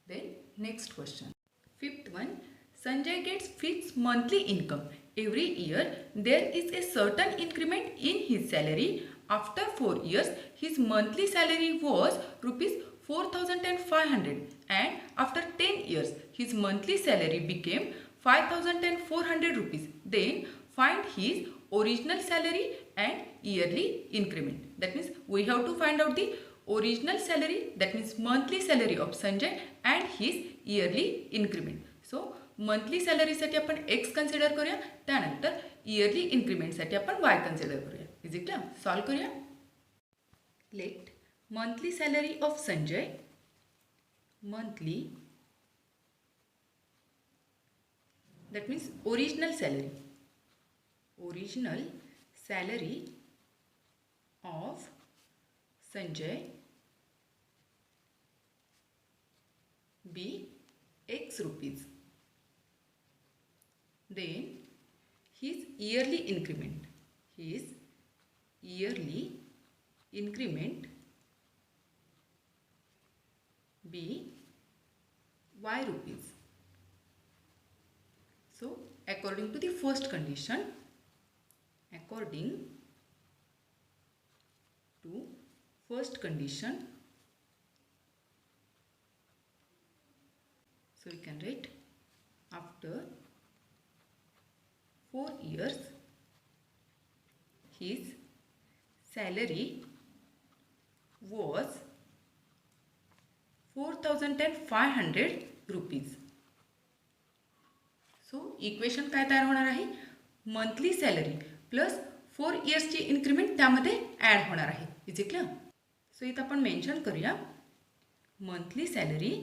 Then next question. Fifth one. Sanjay gets fixed monthly income. Every year there is a certain increment in his salary. After 4 years his monthly salary was rupees 4,500 and after 10 years his monthly salary became 5,400 rupees. Then find his original salary and yearly increment. That means we have to find out the original salary, that means monthly salary of Sanjay, and his yearly increment. So monthly सॅलरीसाठी आपण x consider करूया, त्यानंतर yearly इन्क्रीमेंटसाठी आपण Y consider करूया. Is it clear? Solve करूया. Let monthly salary of Sanjay, monthly that means original salary of Sanjay be X rupees. Then his yearly increment be Y rupees. So according to the first condition, so we can write after 4 years his salary was 4,500 rupees. So equation काय तयार होणार आहे, monthly salary plus 4 इयर्सची increment त्यामध्ये add होणार आहे. Is it clear? So इथं आपण मेन्शन करूया monthly salary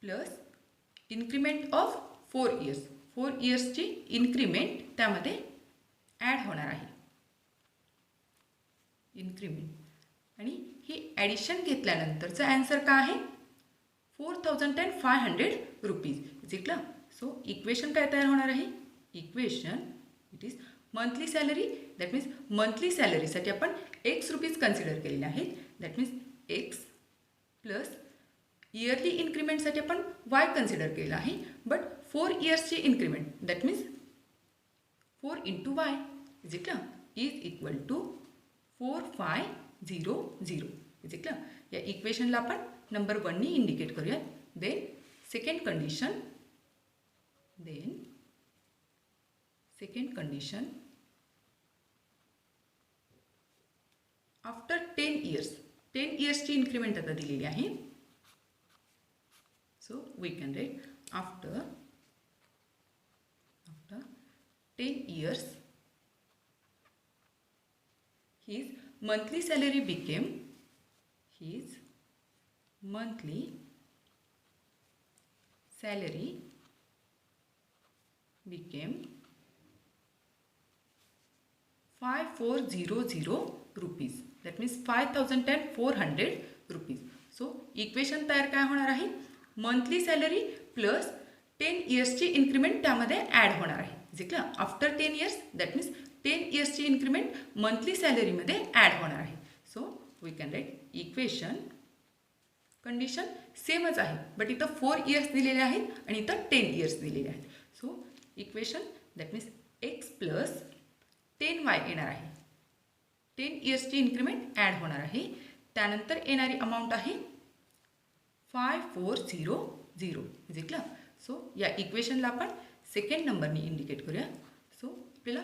plus increment of 4 इयर्सची इन्क्रीमेंट त्यामध्ये ॲड होणार आहे. इन्क्रीमेंट आणि ही ॲडिशन घेतल्यानंतरचं ॲन्सर काय आहे, 4,500 rupees. Is it clear? So equation काय तयार होणार आहे, equation it is monthly salary, that means monthly सॅलरीसाठी आपण एक्स रुपीज कन्सिडर केलेले आहेत. That means x plus yearly इन्क्रीमेंटसाठी आपण वाय कन्सिडर केलेलं आहे. बट 4 इयर्सची increment that means 4 into y. Is it clear? Is equal to 4500. Is it clear? या इक्वेशनला आपण नंबर 1 नी इंडिकेट करूया. देन सेकंड कंडिशन आफ्टर 10 इयर्सची इन्क्रीमेंट आता दिलेली आहे. So we can write after 10 years his monthly salary became 5400 rupees. That means 5,400 rupees. So equation तयार काय होणार आहे, मंथली सॅलरी प्लस 10 इयर्सची इन्क्रीमेंट त्यामध्ये ॲड होणार आहे. जे clear? After 10 years that means 10 इयर्सची इन्क्रीमेंट मंथली सॅलरीमध्ये ॲड होणार आहे. So we can write equation, condition सेमच आहे बट इथं 4 इयर्स दिलेले आहेत आणि इथं 10 इयर्स दिलेले आहेत. So equation that means x plus 10y येणार आहे. 10 इयर्सची इन्क्रीमेंट ॲड होणार आहे. त्यानंतर येणारी अमाऊंट आहे 5400. Is it clear? सो या इक्वेशनला आपण सेकंड नंबरनी इंडिकेट करूया. सो आपल्याला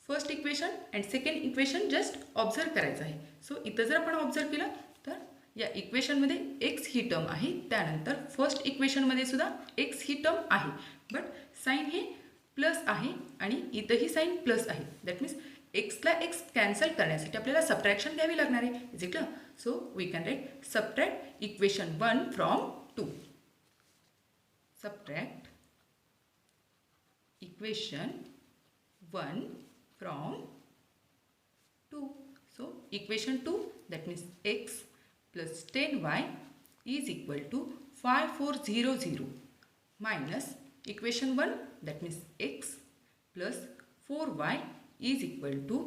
first equation and second equation just observe करायचं आहे. सो इथं जर आपण ऑब्झर्व केलं तर या इक्वेशनमध्ये एक्स ही टर्म आहे, त्यानंतर फर्स्ट इक्वेशनमध्ये सुद्धा एक्स ही टर्म आहे, बट साईन हे प्लस आहे आणि इथंही साईन प्लस आहे. दॅट मीन्स एक्सला एक्स कॅन्सल करण्यासाठी आपल्याला सबट्रॅक्शन घ्यावी लागणार आहे. Is it clear? So we can write subtract equation 1 from 2. Subtract equation 1 from 2. So equation 2 that means x plus 10y is equal to 5400 minus equation 1 that means x plus 4y is equal to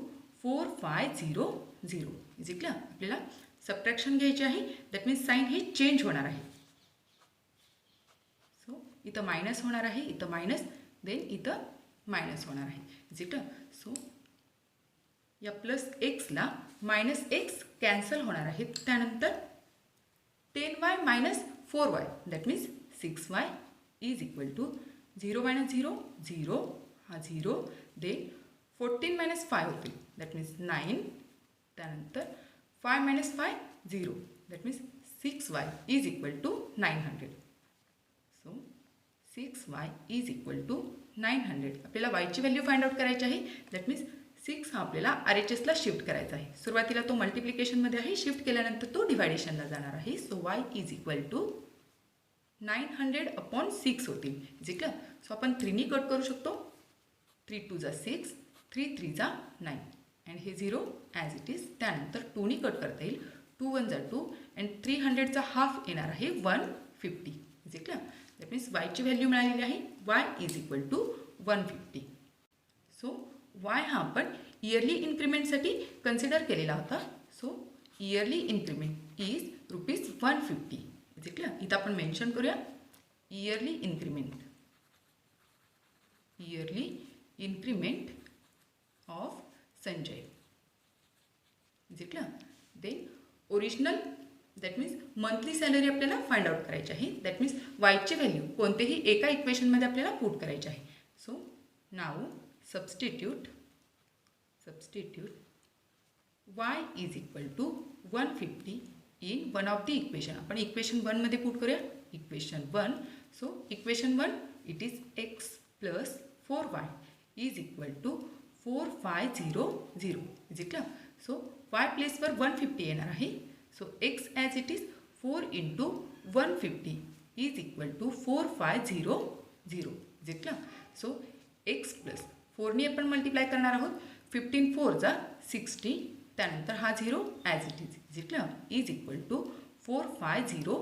4500 is equal आपल्याला subtraction घ्यायचे आहे. That means sine हे change होणार आहे. So इथं minus होणार आहे, इथं मायनस, देन इथं मायनस होणार आहे. इज इक्वल सो या प्लस एक्सला मायनस एक्स कॅन्सल होणार आहे. त्यानंतर 10y minus 4y that means 6y is equal to 0 minus 0 0 हा 0 देन 14 मायनस 5 होतील दॅट मीन्स 9. त्यानंतर 5 minus 5 0 that means 6y is equal to 900. So 6y is equal to 900. आपल्याला वायची व्हॅल्यू फाइंड आउट करायची आहे. दॅट मीन्स 6 हा आपल्याला RHSला shift करायचा आहे. सुरुवातीला तो मल्टिप्लिकेशनमध्ये आहे, शिफ्ट केल्यानंतर तो डिवायडेशनला जाणार आहे. So y is equal to 900/6 होतील. जे का सो आपण 3नी कट करू शकतो. 3 2 जा 6, 3 3 जा 9 अँड हे 0 ॲज इट इज. त्यानंतर 2नी कट करता येईल. 2 1 जा 2 अँड 300चा हाफ येणार आहे 150. जे का दॅट मीन्स वायची व्हॅल्यू मिळालेली आहे y is equal to 150. So y हा आपण इयरली इन्क्रीमेंटसाठी कन्सिडर केलेला होता. So yearly increment is ₹150. Is it clear. इथं आपण मेन्शन करूया yearly increment of Sanjay. Is it clear. Then original that means monthly salary आपल्याला फाइंड आउट करायची आहे. दॅट मीन्स वायची व्हॅल्यू कोणतेही एका इक्वेशनमध्ये आपल्याला पुट करायची आहे. So now substitute y is equal to 150 in one of the equation. आपण इक्वेशन 1 मध्ये पुट करूया. Equation 1. So equation 1 it is x plus 4y is equal to 4500. Is it. So y प्लेसवर 150 येणार आहे. So x as it is 4 into 150 is equal to 4500. Is it. So x plus 4नी आपण multiply करणार आहोत. 15 4 जा 60. त्यानंतर हा 0 as it is. Is it. Is equal to 4500.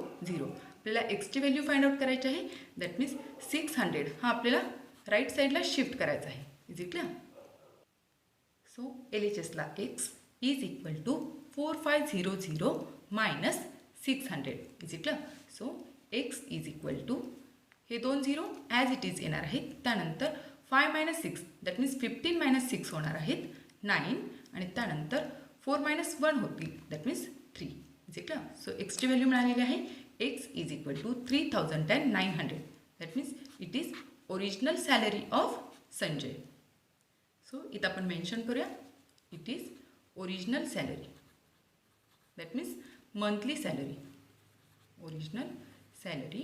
आपल्याला एक्सची व्हॅल्यू फाइंड आउट करायची आहे. दॅट मीन्स 600 हा आपल्याला राईट साईडला शिफ्ट करायचा आहे. Is it. सो LHSला x is equal to 4500 minus 600. Is it. So x is equal to हे 2 0 ॲज इट इज येणार आहेत. त्यानंतर 5 मायनस 6 दॅट मीन्स 15 मायनस 6 होणार आहेत 9 आणि त्यानंतर 4 मायनस 1 होतील that means 3. Is it. So एक्सची व्हॅल्यू मिळालेली आहे x is equal to 3900. That means it is original salary of Sanjay. So इथं आपण मेन्शन करूया it is original salary that means monthly salary. Original salary.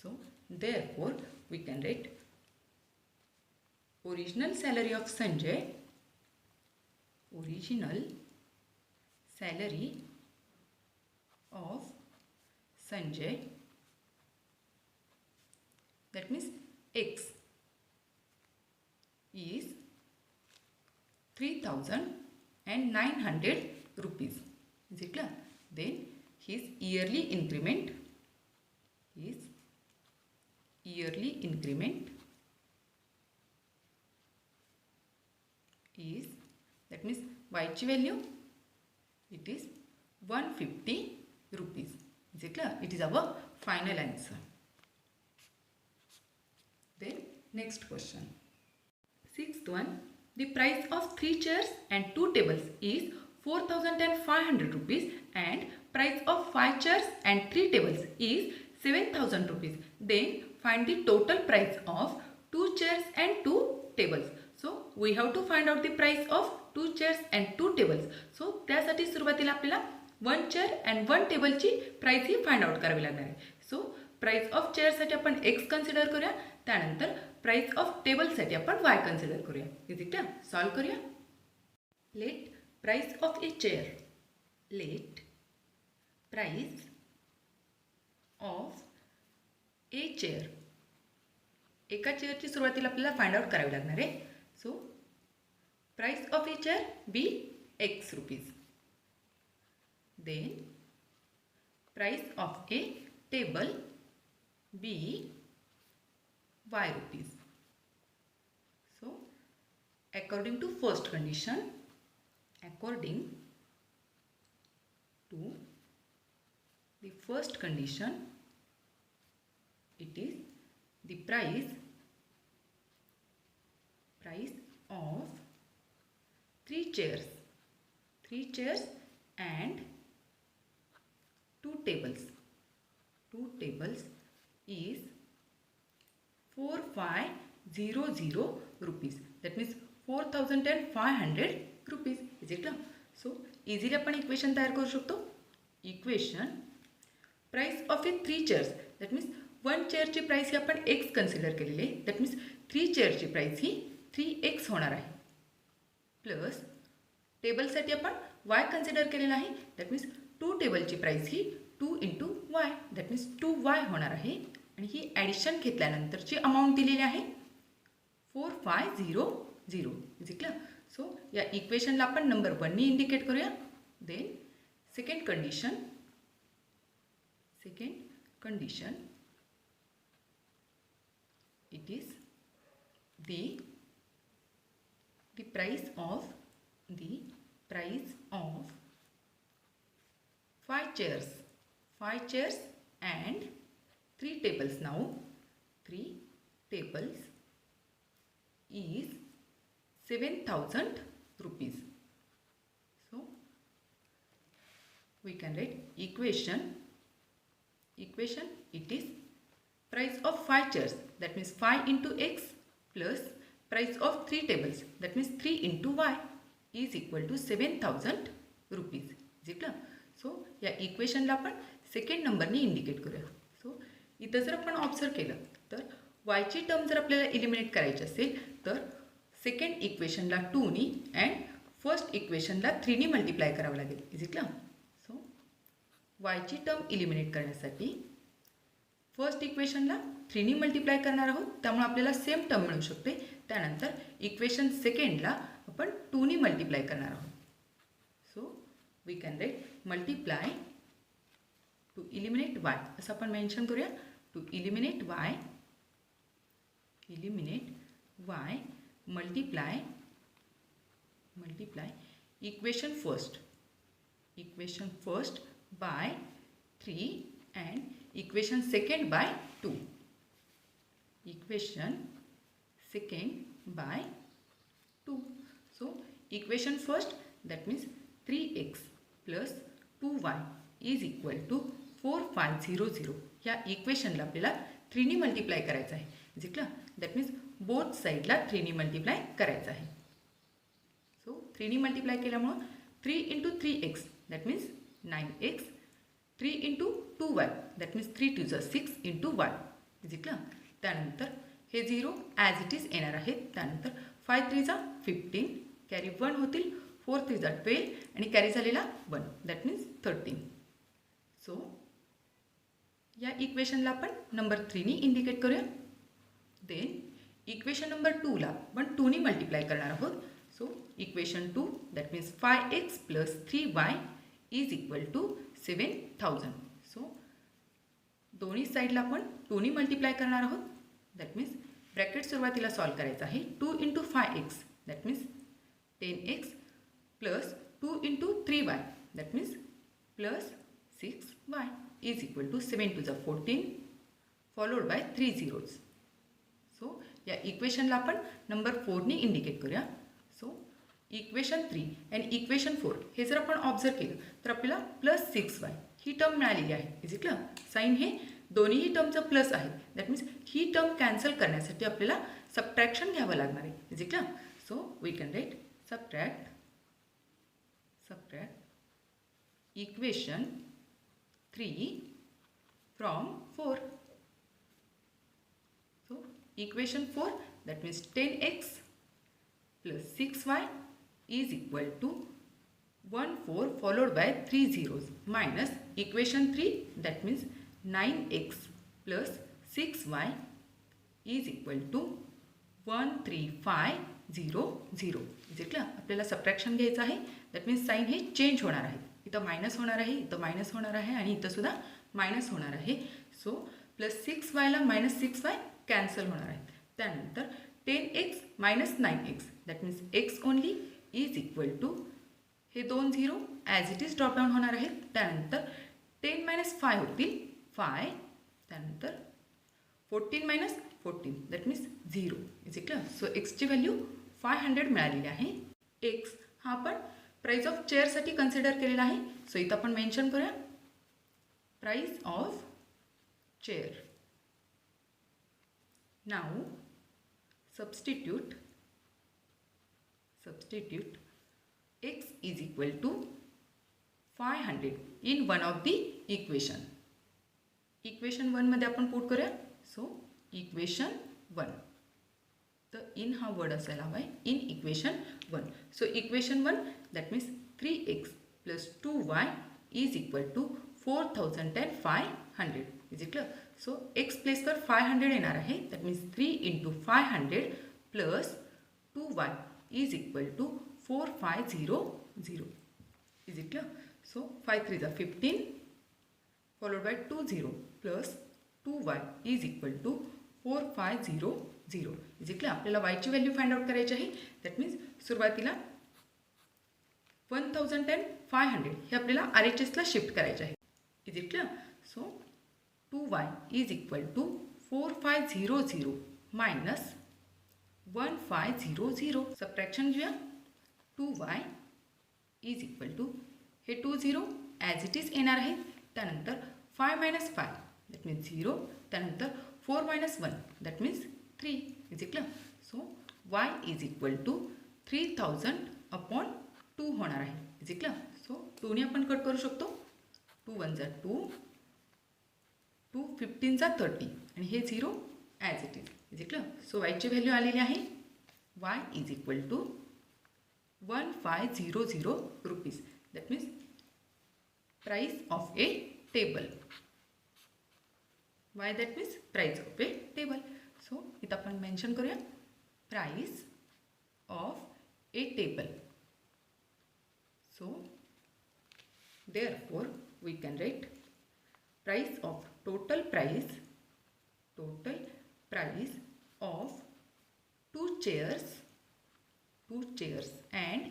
So therefore we can write original salary of Sanjay, original salary of Sanjay, that means x is 3900 rupees. Is it clear? Then his yearly increment is that means yची value it is 150 rupees. Is it clear? It is our final answer. Then next question. Sixth one. The price of 3 chairs and 2 tables is 4,500 rupees and price of 5 chairs and 3 tables is 7,000 rupees. Then find the total price of 2 chairs and 2 tables. So we have to find out the price of 2 chairs and 2 tables. So त्यासाठी सुरुवातीला आपल्याला 1 chair and 1 table ची price ही find out करावी लागणार आहे. So price of चेअरसाठी आपण x consider करूया. त्यानंतर प्राइस ऑफ टेबलसाठी आपण y कन्सिडर करूया. Is it. सॉल्व करूया. Late price of A chair. Late price of A chair. एका चेअरची सुरुवातीला आपल्याला फाइंड आउट करावी लागणार आहे. So price of a chair be x rupees. Then price of a table be y rupees. So according to first condition, according to the first condition, it is the price of three chairs and two tables is 4500 rupees. That means 4500 rupees. Is it clear? So easily आपण equation तयार करू शकतो. Equation price of a 3 chairs, that means 1 चेअरची price ही आपण x consider केलेली आहे. That means 3 चेअरची प्राइस ही 3x होणार आहे. प्लस टेबलसाठी आपण y कन्सिडर केलेला आहे. दॅट मीन्स 2 टेबलची प्राइस ही 2 × y, दॅट मीन्स 2y होणार आहे. आणि ही ॲडिशन घेतल्यानंतरची अमाऊंट दिलेली आहे 4500. Is it clear? सो या इक्वेशनला आपण नंबर 1 नी इंडिकेट करूया. Then second condition it is the price of 5 chairs and 3 tables. Now 3 tables is 7000 rupees. So we can write equation it is price of 5 chairs, that means 5 × x plus price of 3 tables, that means 3 × y is equal to 7000 rupees. Is it clear? So या इक्वेशनला आपण second नंबरनी indicate करूया. So इथं जर आपण observe केलं तर वायची टर्म जर आपल्याला इलिमिनेट करायची असेल तर सेकंड इक्वेशनला 2 नी अँड फर्स्ट इक्वेशनला 3 नी मल्टिप्लाय करावं लागेल. Is it clear? सो वायची टर्म इलिमिनेट करण्यासाठी फर्स्ट इक्वेशनला 3 नी मल्टिप्लाय करणार आहोत, त्यामुळे आपल्याला सेम टर्म मिळू शकते. त्यानंतर इक्वेशन सेकंडला आपण 2 नी मल्टिप्लाय करणार आहोत. So we can write multiply to eliminate y असं आपण मेन्शन करूया. To eliminate y multiply equation first by 3 and equation second by 2. So equation first, that means 3x plus 2y is equal to 4500. या इक्वेशनला आपल्याला 3 नी multiply करायचं आहे. Is it clear? That means both साईडला 3 नी मल्टिप्लाय करायचं आहे. सो 3 नी मल्टिप्लाय केल्यामुळं 3 × 3x, that means 9x, 3 × 2y, that means 3 × 6 × y. Is it clear? त्यानंतर हे 0 ॲज इट इज येणार आहे. त्यानंतर 5 3 15, कॅरी 1 होतील, 4 3 12 आणि कॅरी झालेला 1, दॅट मीन्स 13. सो या इक्वेशनला आपण नंबर 3 नी इंडिकेट करूया. देन इक्वेशन नंबर 2ला आपण 2 नी मल्टिप्लाय करणार आहोत. So equation 2, that means 5x plus 3y is equal to 7000. So दोन्ही साईडला आपण 2 नी मल्टिप्लाय करणार आहोत. दॅट मीन्स ब्रॅकेट सुरुवातीला सॉल्व करायचं आहे. 2 × 5x, that means 10x plus 2 × 3y, that means plus 6y is equal to 7 × 14 followed by 3 zeros. So या इक्वेशनला आपण नंबर 4 नी इंडिकेट करूया. सो इक्वेशन 3 अँड इक्वेशन 4 हे जर आपण ऑब्झर्व केलं तर आपल्याला प्लस 6y ही टर्म मिळालेली आहे. Is it clear? साईन हे दोन्हीही टर्मचं प्लस आहे. दॅट मीन्स ही टर्म कॅन्सल करण्यासाठी आपल्याला सबट्रॅक्शन घ्यावं लागणार आहे. Is it clear? So we can write subtract equation 3 from 4. So equation 4, that means 10x plus 6y is equal to 14 followed by 3 zeros minus equation 3, that means 9x plus 6y is equal to 13500. Is it clear? आपल्याला subtraction घ्यायचं आहे. That means sine हे change होणार आहे. इथं minus होणार आहे, इथं मायनस होणार आहे आणि इथं सुद्धा मायनस होणार आहे. सो प्लस 6y ला मायनस 6y कॅन्सल होणार आहे. त्यानंतर 10x minus 9x that means x only is equal to हे 2 zero as it is drop down होणार आहेत. त्यानंतर 10 मायनस 5 होतील 5. त्यानंतर 14 minus 14 that means 0 is equal. So एक्सची व्हॅल्यू 500 मिळालेली आहे. एक्स हा आपण प्राईस ऑफ चेअरसाठी कन्सिडर केलेला आहे. सो इथं आपण मेन्शन करूया price of chair. Now substitute x is equal to 500 in one of the equation. Equation 1 मध्ये आपण पुट करूया. सो इक्वेशन 1 तर इन हा वर्ड असायला हवा आहे in equation 1. So equation 1 that means 3x plus 2y is equal to 4500 is equal. So x प्लेसवर 500 येणार आहे that means 3 into 500 plus 2y is equal to 4500 is equal. So 5 3 जा 15 followed by 2 0 plus 2y is equal to 4500 is equal. आपल्याला वायची value find out करायची आहे. That means सुरुवातीला 1500 हे आपल्याला RHSला शिफ्ट करायचे आहे is equal. So 2y is equal to 4500 minus 1500. Subtraction घेऊया. 2y इज इक्वल टू हे 2 0 ॲज इट इज येणार आहे. त्यानंतर 5 मायनस 5 दॅट मीन्स 0. त्यानंतर 4 minus 1 that means 3 is equal. So y is equal to 3000 upon 2 होणार आहे इज इक्वल. सो 2ने आपण कट करू शकतो. 2 1 जा 2 2 15 जा 30 आणि हे 0 as it is equal. So वायची व्हॅल्यू आलेली आहे y is equal to 1500 rupees that means price of a table. Y that means price of a table. So इथं आपण मेन्शन करूया price of a table. So therefore we can write price of total price of two chairs and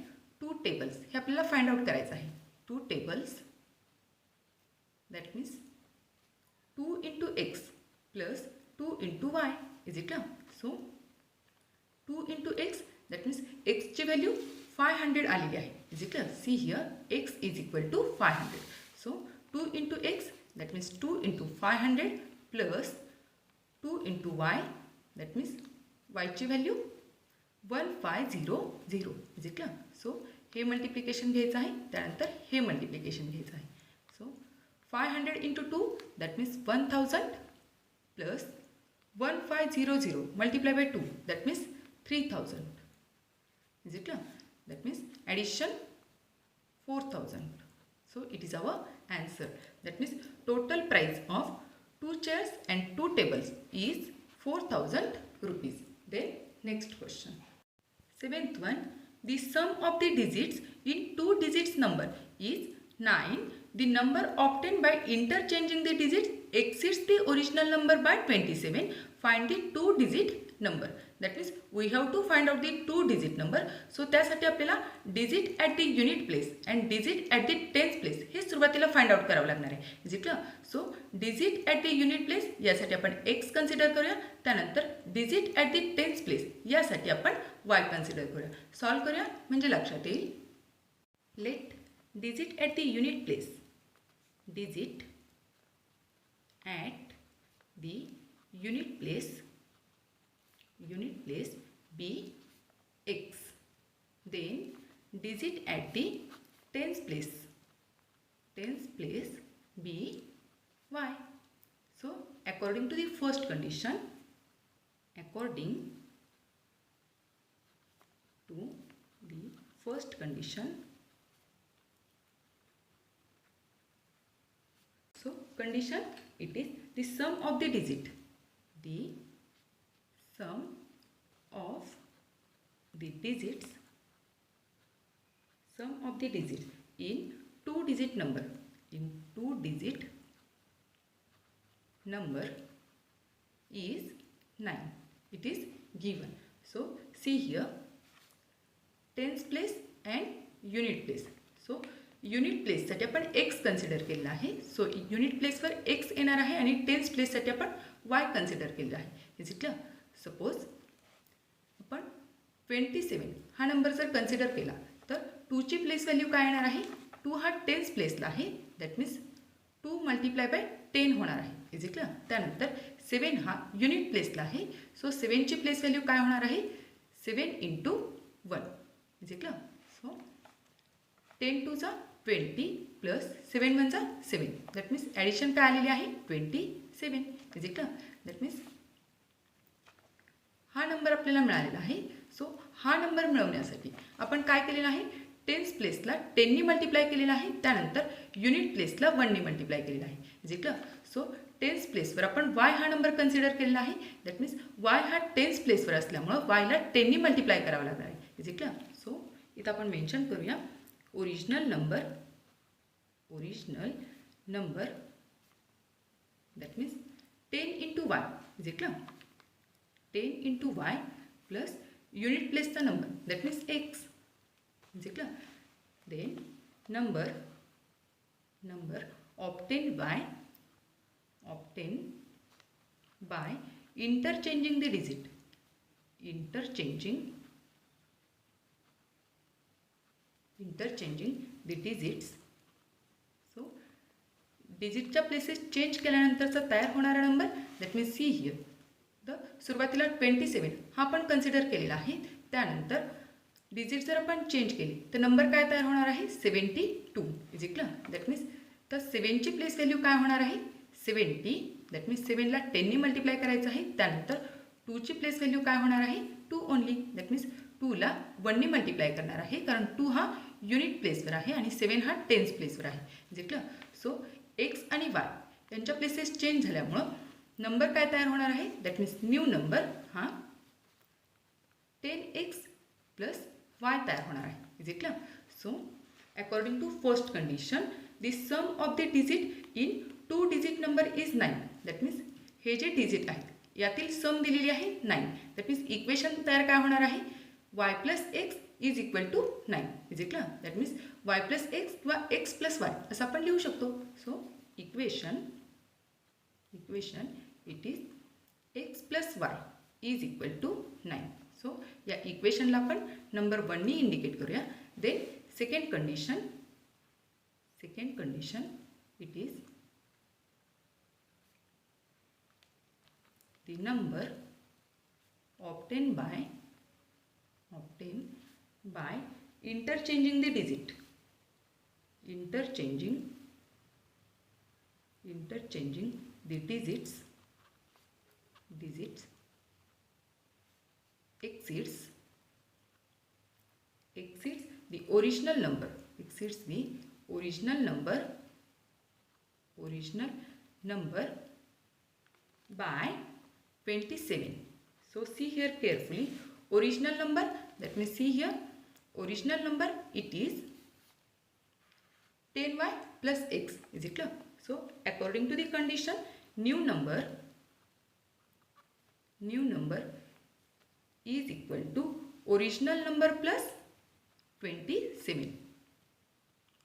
2 tables. हे आपल्याला find out करायचं आहे. 2 tables that means 2 into x plus 2 into y is equal. So 2 into x that means x ची value 500 आलेली आहे is equal. See here x is equal to 500. So 2 into x that means 2 into 500 plus 2 into y that means y ची value 1500 is equal. So हे multiplication घ्यायचं आहे. त्यानंतर हे multiplication घ्यायचं आहे. So 500 into 2 that means 1000 plus 1500 multiplied by 2 that means 3000 is it clear. That means addition 4000. So it is our answer. That means total price of 2 chairs and 2 tables is 4000 rupees. Then next question. 7th one, the sum of the digits in 2 digits number is 9. The number obtained by interchanging the digits exceeds the original number by 27. Find the 2 digit number. That means we have to find out the 2 digit number. So त्यासाठी आपल्याला digit at the unit place and digit at the tens place हे सुरुवातीला find out करावं लागणार आहे. Is it clear. So digit at the unit place यासाठी आपण x consider करूया. त्यानंतर digit at the tens place यासाठी आपण y कन्सिडर करूया. सॉल्व करूया म्हणजे लक्षात येईल. Let digit at the unit place digit at the unit place be x. Then digit at the tens place be y. So according to the first condition, so condition it is the sum of the digit. The sum of the digits in 2 digit number, in 2 digit number is 9. It is given. So see here, tens place and unit place. So unit प्लेससाठी आपण x consider केलेला आहे. So unit प्लेसवर x येणार आहे आणि tense प्लेससाठी आपण Y consider केलेला आहे. Is it clear? सपोज आपण 27 हा नंबर जर कन्सिडर केला तर 2ची प्लेस व्हॅल्यू काय येणार आहे? 2 हा टेन्स प्लेसला आहे. दॅट मीन्स 2 मल्टिप्लाय बाय 10 होणार आहे. Is it clear? त्यानंतर 7 हा युनिट प्लेसला आहे. सो 7ची प्लेस व्हॅल्यू काय होणार आहे? 7 × 1. Is it clear? So 10 two चा 20 प्लस 7 1 चा 7. दॅट मीन्स ॲडिशन काय आलेली आहे? 27. Is it clear? That means हा नंबर आपल्याला मिळालेला आहे. सो हा नंबर मिळवण्यासाठी आपण काय केलेलं आहे? टेन्स प्लेसला 10नी मल्टिप्लाय केलेला आहे. त्यानंतर युनिट प्लेसला 1नी मल्टिप्लाय केलेला आहे. Is it clear? So tens प्लेसवर आपण वाय हा नंबर कन्सिडर केलेला आहे. दॅट मीन्स वाय हा टेन्स प्लेसवर असल्यामुळं वायला 10नी मल्टिप्लाय करावं लागणार आहे. Is it clear? सो इथं आपण मेन्शन करूया original number that means 10 into y. Is it clear? 10 into y plus unit place the number, that means x. Is it clear? Then number obtained by interchanging the digit. Interchanging the digits. So डिजिटच्या places change केल्यानंतरचा तयार होणारा नंबर, that means see here the सुरुवातीला 27 हा आपण consider केलेला आहे. त्यानंतर डिजिट जर आपण चेंज केली तर नंबर काय तयार होणार आहे? 72. Is it clear? That means तर 7ची प्लेस व्हॅल्यू काय होणार आहे? 70. दॅट मीन्स 7ला 10नी मल्टिप्लाय करायचं आहे. त्यानंतर 2ची प्लेस व्हॅल्यू काय होणार आहे? 2 ओनली. दॅट मीन्स 2ला 1नी मल्टिप्लाय करणार आहे, कारण 2 हा युनिट प्लेसवर आहे आणि 7 हा टेन्स प्लेसवर आहे. Is it clear? So x आणि वाय यांच्या प्लेसेस चेंज झाल्यामुळं नंबर काय तयार होणार आहे? दॅट मीन्स न्यू नंबर हा 10x प्लस वाय तयार होणार आहे. Is it clear? So according to first condition the sum of the digit in 2 digit number is 9. That means हे जे डिजिट आहेत यातील सम दिलेली आहे 9. दॅट मीन्स इक्वेशन तयार काय होणार आहे? y plus x is equal to 9. Is it clear? That means y plus x किंवा एक्स प्लस वाय असं आपण लिहू शकतो. So equation it is x plus Y is equal to 9. सो या इक्वेशनला आपण नंबर 1नी इंडिकेट करूया. Then second condition it is the number obtained by interchanging the digit. Interchanging the digits exceeds the original number. Exceeds the original number by 27. So see here carefully. Original number, that means see here, original number it is 10y plus x. Is it clear? So according to the condition, new number is equal to original number plus 27.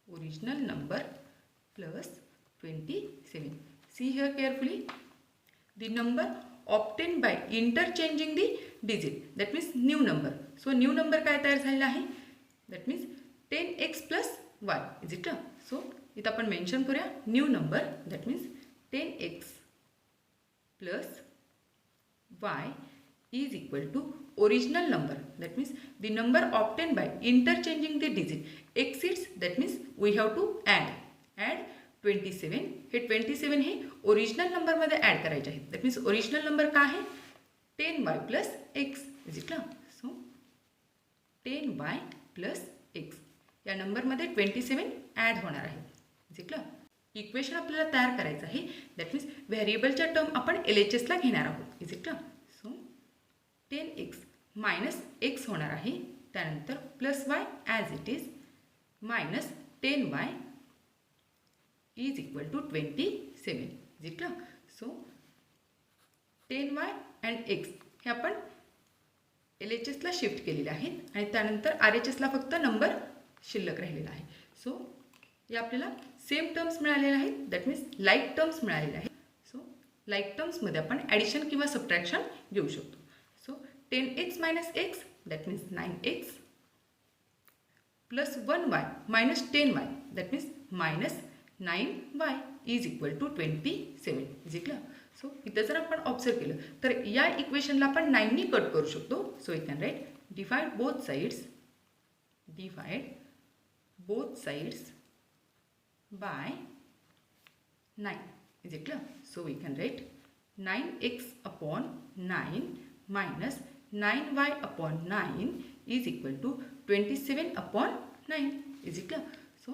Original number plus 27. See here carefully. The number obtained by interchanging the digit, that means new number. So new number काय तयार झालेला आहे? That means 10x plus y. Is it clear? So इथं आपण mention करूया new number, that means 10x plus y is equal to original number, that means the number obtained by interchanging the digit exceeds, that means we have to add 27. हे 27 हे original नंबरमध्ये add करायचे आहेत. That means original number काय आहे? 10y plus x. Is it clear? So 10y plus x या नंबरमध्ये 27 add होणार आहे. Is it clear? इक्वेशन आपल्याला तयार करायचं आहे. दॅट मीन्स व्हेरिएबलच्या टर्म आपण LHSला घेणार आहोत. Is it clear? So 10x minus x होणार आहे. त्यानंतर plus y as it is minus 10y is equal to 27. Is clear. So 10y and x हे आपण LHSला शिफ्ट केलेले आहेत आणि त्यानंतर RHSला फक्त नंबर शिल्लक राहिलेला आहे. सो या आपल्याला सेम टर्म्स मिळालेल्या आहेत. दॅट मीन्स लाईक टर्म्स मिळालेले आहेत. सो लाईक टर्म्समध्ये आपण ॲडिशन किंवा सबट्रॅक्शन घेऊ शकतो. So 10x minus x that means 9x plus 1y minus 10y that means minus 9y is equal to 27. Is clear. So इथं जर आपण ऑब्झर्व केलं तर या इक्वेशनला आपण 9नी कट करू शकतो. So we can write divide both sides by 9. Is it clear? So we can write 9x upon 9 minus 9y upon 9 is equal to 27 upon 9. Is it clear? So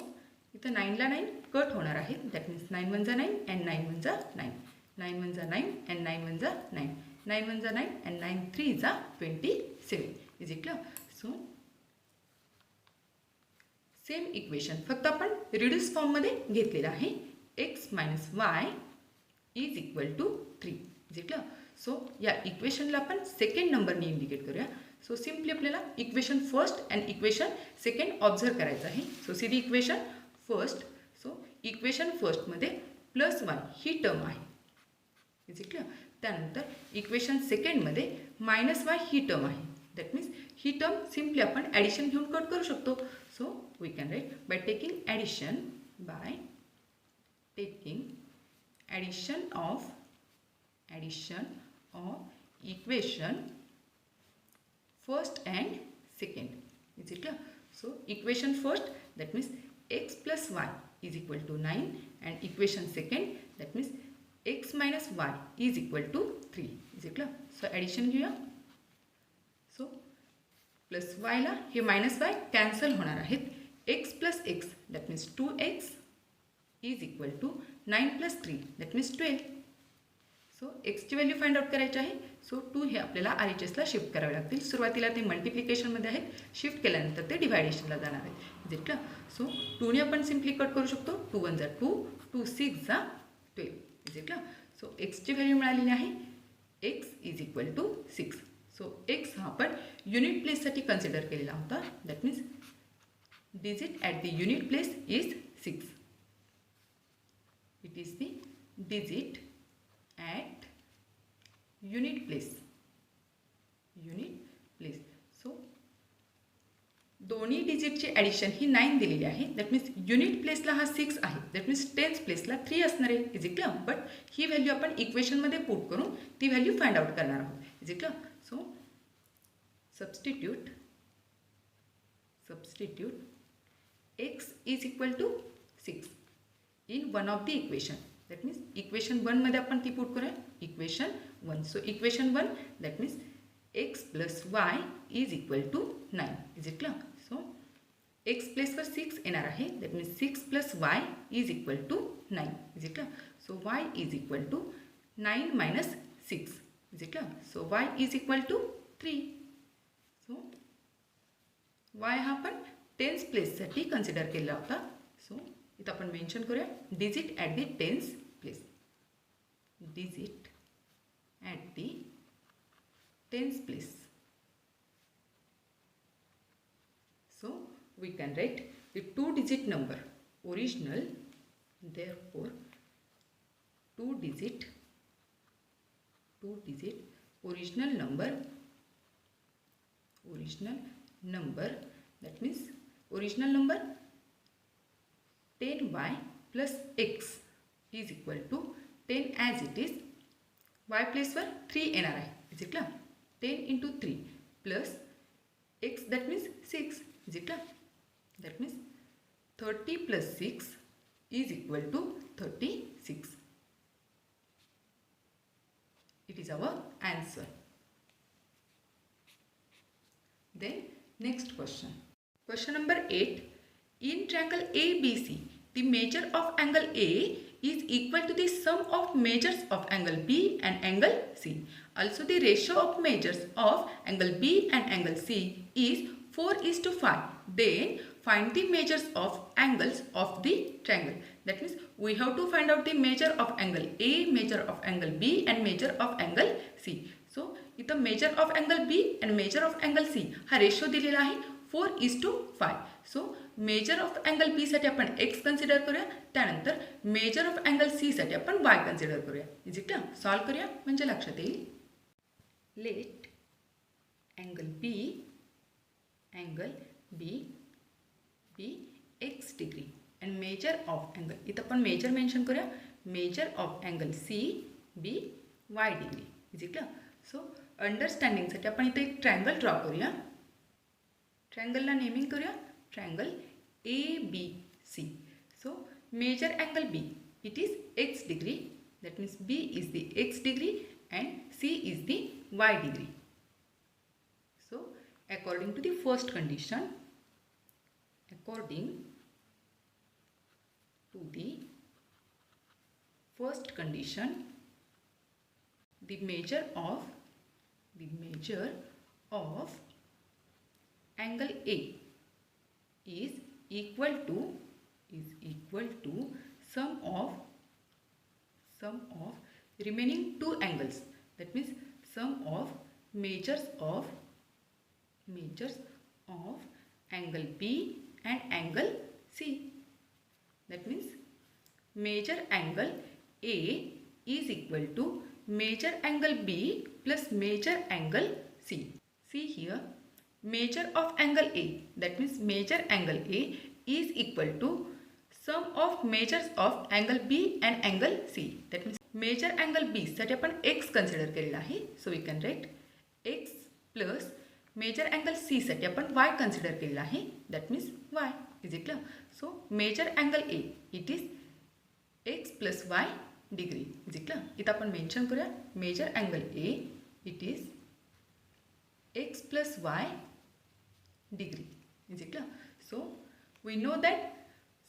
इथं 9ला 9 कट होणार आहे. दॅट मीन्स 9 1 जा 9 and 9 1 जा 9. 9 1 जा 9 and 9 1 जा 9. 9 1 जा 9 and 9 3 जा 27. Is it clear? So same equation फक्त आपण रिड्यूस फॉर्ममध्ये घेतलेलं आहे. X minus Y is equal to 3. Is it clear. So या इक्वेशनला आपण सेकंड नंबरने इंडिकेट करूया. सो सिम्पली आपल्याला equation first and equation second observe करायचं आहे. So see the equation first. So equation फर्स्टमध्ये प्लस वाय ही टर्म आहे. Is it clear. त्यानंतर इक्वेशन सेकंडमध्ये मायनस वाय ही टर्म आहे. दॅट मीन्स ही टर्म सिम्पली आपण ॲडिशन घेऊन कट करू शकतो. So we can write by taking addition of equation first and second. Is it clear? So equation first that means x plus y is equal to 9 and equation second that means x minus y is equal to 3. Is it clear? So addition घेऊया. So plus वायला हे minus Y cancel होणार आहेत. X plus x that means 2x is equal to 9 plus 3 that means 12. So एक्सची value find out करायची आहे. So 2 हे आपल्याला RHSला शिफ्ट करावे लागतील. सुरुवातीला ते मल्टिप्लिकेशनमध्ये आहेत. शिफ्ट केल्यानंतर ते डिवायडेशनला जाणार आहेत. Is it clear. सो 2ने आपण सिम्पली कट करू शकतो. 2 1 जा 2 2 6 जा 12. Is it clear. सो एक्सची व्हॅल्यू मिळालेली आहे. X is equal to 6. So x हा आपण युनिट प्लेससाठी कन्सिडर केलेला होता. That means digit at the unit place is 6. It is the digit at unit place. So दोन्ही डिजिटची ॲडिशन ही 9 दिलेली आहे. दॅट मीन्स युनिट प्लेसला हा 6 आहे. दॅट मीन्स टेन्स प्लेसला 3 असणार आहे. Is it clear. But he value आपण इक्वेशनमध्ये पुट करून ती व्हॅल्यू फाइंड आउट करणार आहोत. Is it clear. So substitute x is equal to 6 in one of the equation. That means equation 1 मध्ये आपण ती पुट करूया. equation 1. So equation 1 that means x plus y is equal to 9. Is it clear? So x प्लेसवर 6 येणार आहे. that means 6 plus y is equal to 9. Is it clear? So y is equal to 9 minus 6. Is it clear? So y is equal to 3. So y हा आपण tense प्लेससाठी consider केला होता. So इथं आपण mention करूया digit at the tense place. Digit at the tense place. So we can write the 2-digit number original. Therefore 2-digit original number that means original number 10y plus x is equal to 10 as it is. y place वर 3 येणार आहे. Is it clear? 10 into 3 plus x that means 6. Is it clear? That means 30 plus 6 is equal to 36. It is our answer. Then next question. Question number 8. In triangle ABC, the measure of angle A is equal to the sum of measures of angle B and angle C. Also the ratio of measures of angle B and angle C is 4:5. Then find the measures of angles of the triangle. That means we have to find out the measure of angle A, measure of angle B and measure of angle C. So इथं measure of angle B and measure of angle C हा ratio दिलेला आहे 4:5. So major of angle B साठी आपण x consider करूया, त्यानंतर major of angle C साठी आपण y कन्सिडर करूया. Is it clear? सॉल्व करूया म्हणजे लक्षात येईल. Let angle B B x degree and measure of angle, इथं आपण मेजर मेन्शन करूया, measure of angle C B y degree. Is it clear? So अंडरस्टँडिंगसाठी आपण इथे एक ट्रायंगल ड्रॉ करूया. ट्रायंगलला नेमिंग करूया ट्रायंगल ABC. सो major angle B, it is x degree, that means B is the x degree and C is the y degree. So according to the first condition, according to the first condition, the measure of angle A is equal to sum of remaining two angles. That means sum of measures of angle B and angle C. That means measure angle A is equal to measure angle B plus measure angle C. See here, measure of angle A, that means measure angle A is equal to sum of measures of angle B and angle C. That means measure angle B साठी आपण x consider केलेला आहे. So we can write x plus major angle C साठी आपण y consider केलेला आहे. That means y. Is it clear? So major angle A it is x plus y degree. Is it clear? इथं आपण mention करूया major angle A it is x plus y degree. Is it clear? So we know that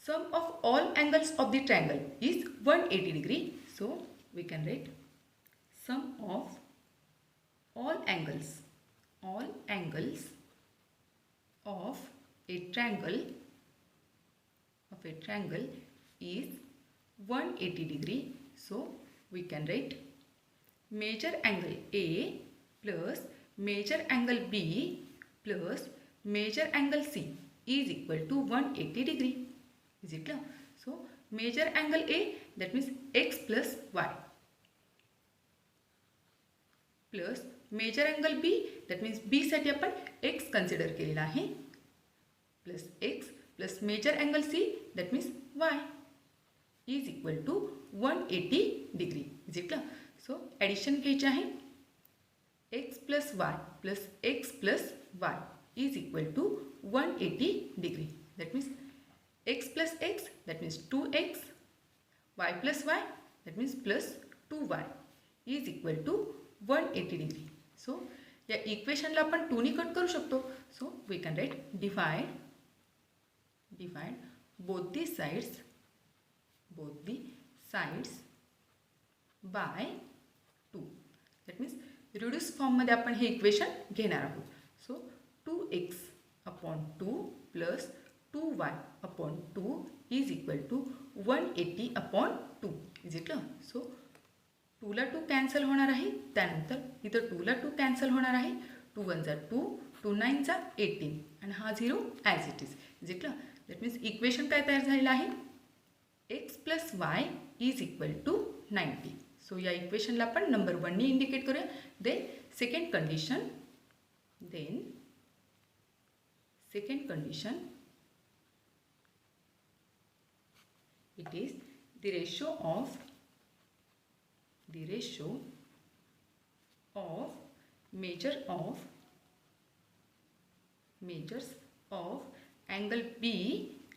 sum of all angles of the triangle is 180 degree. So we can write sum of all angles of a triangle is 180 degree. So we can write measure angle A plus measure angle B plus measure angle C is equal to 180 degree. Is it clear? So measure angle A, that means x plus y, plus measure angle B, that means B साठी आपण x consider केलेला आहे, plus x plus measure angle C, that means y is equal to 180 degree. Is it clear? So addition घ्यायची आहे, x plus y plus x plus y is equal to 180 degree. That means x plus x, that means 2x, y plus y, that means plus 2y is equal to 180 degree. So या इक्वेशनला आपण 2 नी कट करू शकतो. So we can write divide both the sides by 2. That means reduce फॉर्ममध्ये आपण हे इक्वेशन घेणार आहोत. So 2x upon 2 plus 2y upon 2 is equal to 180 upon 2. Is it clear? So 2 ला 2 कॅन्सल होणार आहे, त्यानंतर इथं 2 ला 2 कॅन्सल होणार आहे, 2 1 जा 2, 2 9 जा 18 आणि हा 0 as it is. Is it clear? That means equation काय तयार झालेलं आहे, x plus Y is equal to 90. So या इक्वेशनला आपण नंबर 1 नी इंडिकेट करूया. Then second condition, it is the ratio of measures of angle B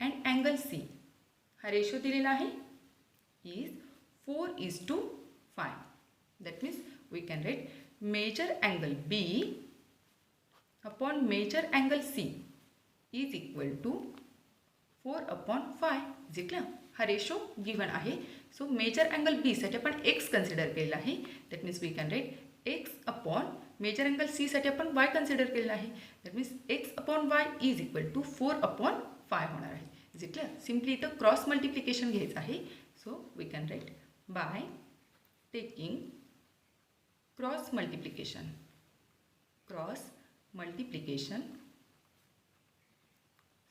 and angle C. हा रेशो दिलेला आहे is 4:5. That means we can write measure angle B upon measure angle C is equal to 4/5. Is it clear? हा ratio given आहे. So major angle B साठी आपण x consider केलेला आहे. That means we can write x upon major angle C साठी आपण y consider केलेला आहे. That means x upon y is equal to 4/5. Five होणार आहे. Is it clear? सिम्पली इथं क्रॉस मल्टिप्लिकेशन घ्यायचं आहे. So we can write by taking cross multiplication.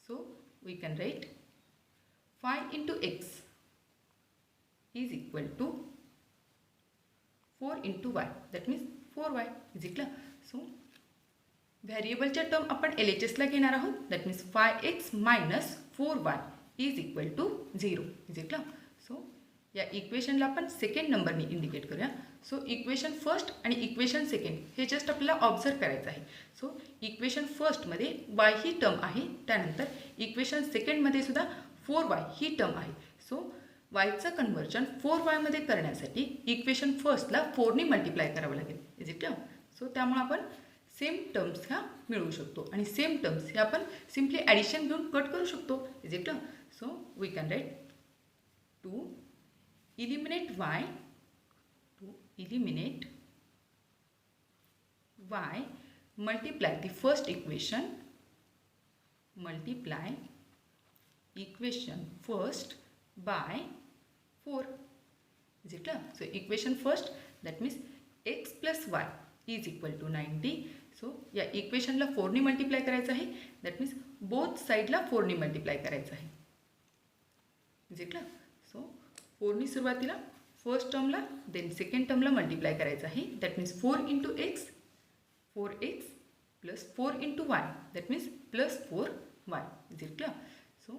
So we can write 5 into x is equal to 4 into y. That means 4y. Is it clear? So व्हेरिएबलच्या term आपण LHSला घेणार आहोत. That means 5x minus 4y is equal to 0. Is it clear? So या इक्वेशनला आपण second नंबरने indicate करूया. सो इक्वेशन फर्स्ट आणि इक्वेशन सेकंड हे जस्ट आपल्याला ऑब्झर्व करायचं आहे. सो इक्वेशन फर्स्टमध्ये y ही टर्म आहे, त्यानंतर इक्वेशन सेकंडमध्ये सुद्धा 4y ही टर्म आहे. सो yचं कन्व्हर्जन 4yमध्ये करण्यासाठी इक्वेशन फर्स्टला 4ने मल्टिप्लाय करावं लागेल. Is it clear? सो त्यामुळे आपण सेम टर्म्स ह्या मिळवू शकतो आणि सेम टर्म्स हे आपण सिम्पली ॲडिशन घेऊन कट करू शकतो. Is it clear? So we can write to eliminate y multiply the first equation first by 4. Is it clear? So equation first, that means x plus y is equal to 90. So या इक्वेशनला 4ने multiply करायचं आहे. That means both साईडला 4ने multiply करायचं आहे. Is it clear? So 4ने सुरुवातीला first टर्मला then second टर्मला multiply करायचं आहे. That means 4 into x, 4x plus 4 into y, that means plus 4y. Is it clear? So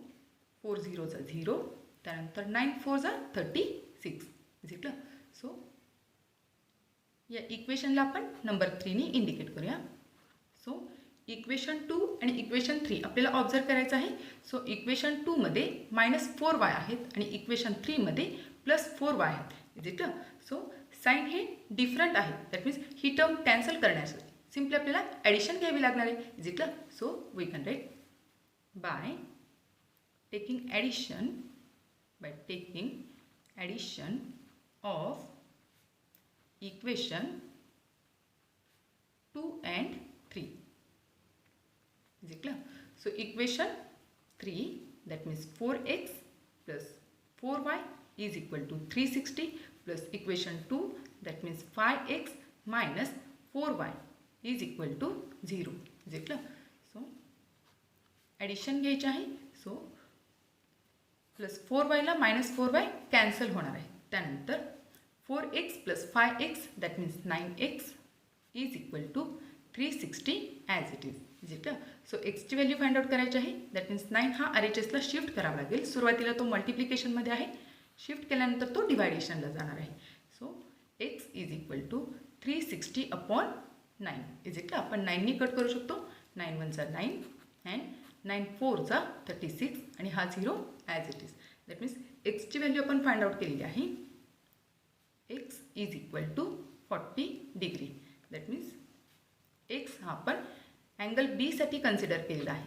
4 झिरोचा 0, त्यानंतर 9 4 36. Is it clear? सो या इक्वेशनला आपण नंबर 3ने इंडिकेट करूया. सो इक्वेशन 2 आणि equation 3 आपल्याला ऑब्झर्व करायचं आहे. सो इक्वेशन 2मध्ये -4y आहेत आणि इक्वेशन 3मध्ये +4y आहेत. Is it clear? So sign हे डिफरंट आहे. दॅट मीन्स ही टर्म कॅन्सल करण्यासाठी सिम्पली आपल्याला ॲडिशन घ्यावी लागणार आहे. Is it clear? So we can write by taking addition of equation 2 and 3. Is it clear? So equation 3, that means 4x plus 4y is equal to 360 plus equation 2, that means 5x minus 4y is equal to 0. Is it clear? So addition घ्यायची आहे. So plus 4y ला -4y cancel होणार आहे. त्यानंतर 4x plus 5x, that means 9x is equal to 360 as it is. Is it clear? So x ची value find out करायची आहे. That means 9 हा RHSला शिफ्ट करावा लागेल. सुरुवातीला तो मल्टिप्लिकेशनमध्ये आहे, शिफ्ट केल्यानंतर तो डिवायडेशनला जाणार आहे. So x is equal to 360 upon 9. Is it clear? आपण 9ने कट करू शकतो. 9 1 9 अँड 9 4 36 आणि हा 0 as it is. That means एक्सची व्हॅल्यू आपण फाइंड आउट केलेली आहे. x is equal to 40 degree. That means x हा आपण अँगल बी साठी कन्सिडर केलेला आहे.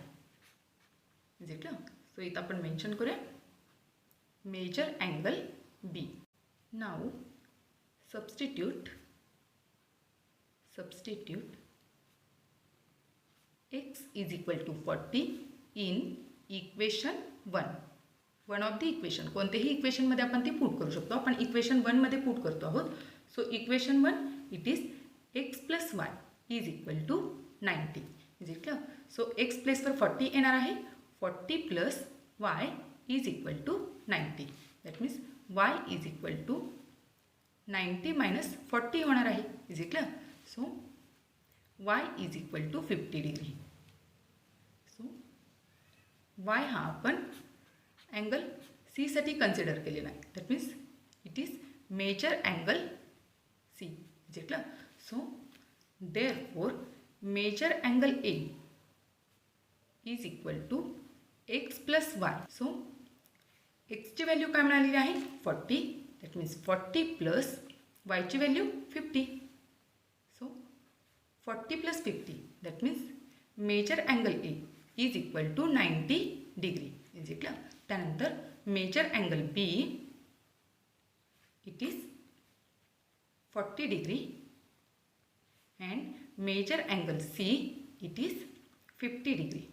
Is it clear? सो इथं आपण मेन्शन करूया major angle B. Now substitute x is equal to 40 in equation 1. One of the equation, कोणतेही इक्वेशनमध्ये आपण ती पुट करू शकतो. आपण इक्वेशन 1मध्ये पुट करतो आहोत. So equation 1 it is x plus Y is equal to 90. Is it clear? So x प्लेसवर 40 येणार आहे. 40 plus Y is equal to 90. That means y is equal to 90 minus 40 होणार आहे. Is it clear? So y is equal to 50 degree. So y हा आपण angle C साठी consider केलेला आहे. That means it is measure angle C. Is it clear? So therefore measure angle A is equal to x plus y. So एक्सची value काय मिळालेली आहे? 40. That means 40 plus वायची value 50. So 40 plus 50 that means measure angle A is equal to 90 degree. Is it clear? त्यानंतर measure angle B it is 40 degree and measure angle C it is 50 degree.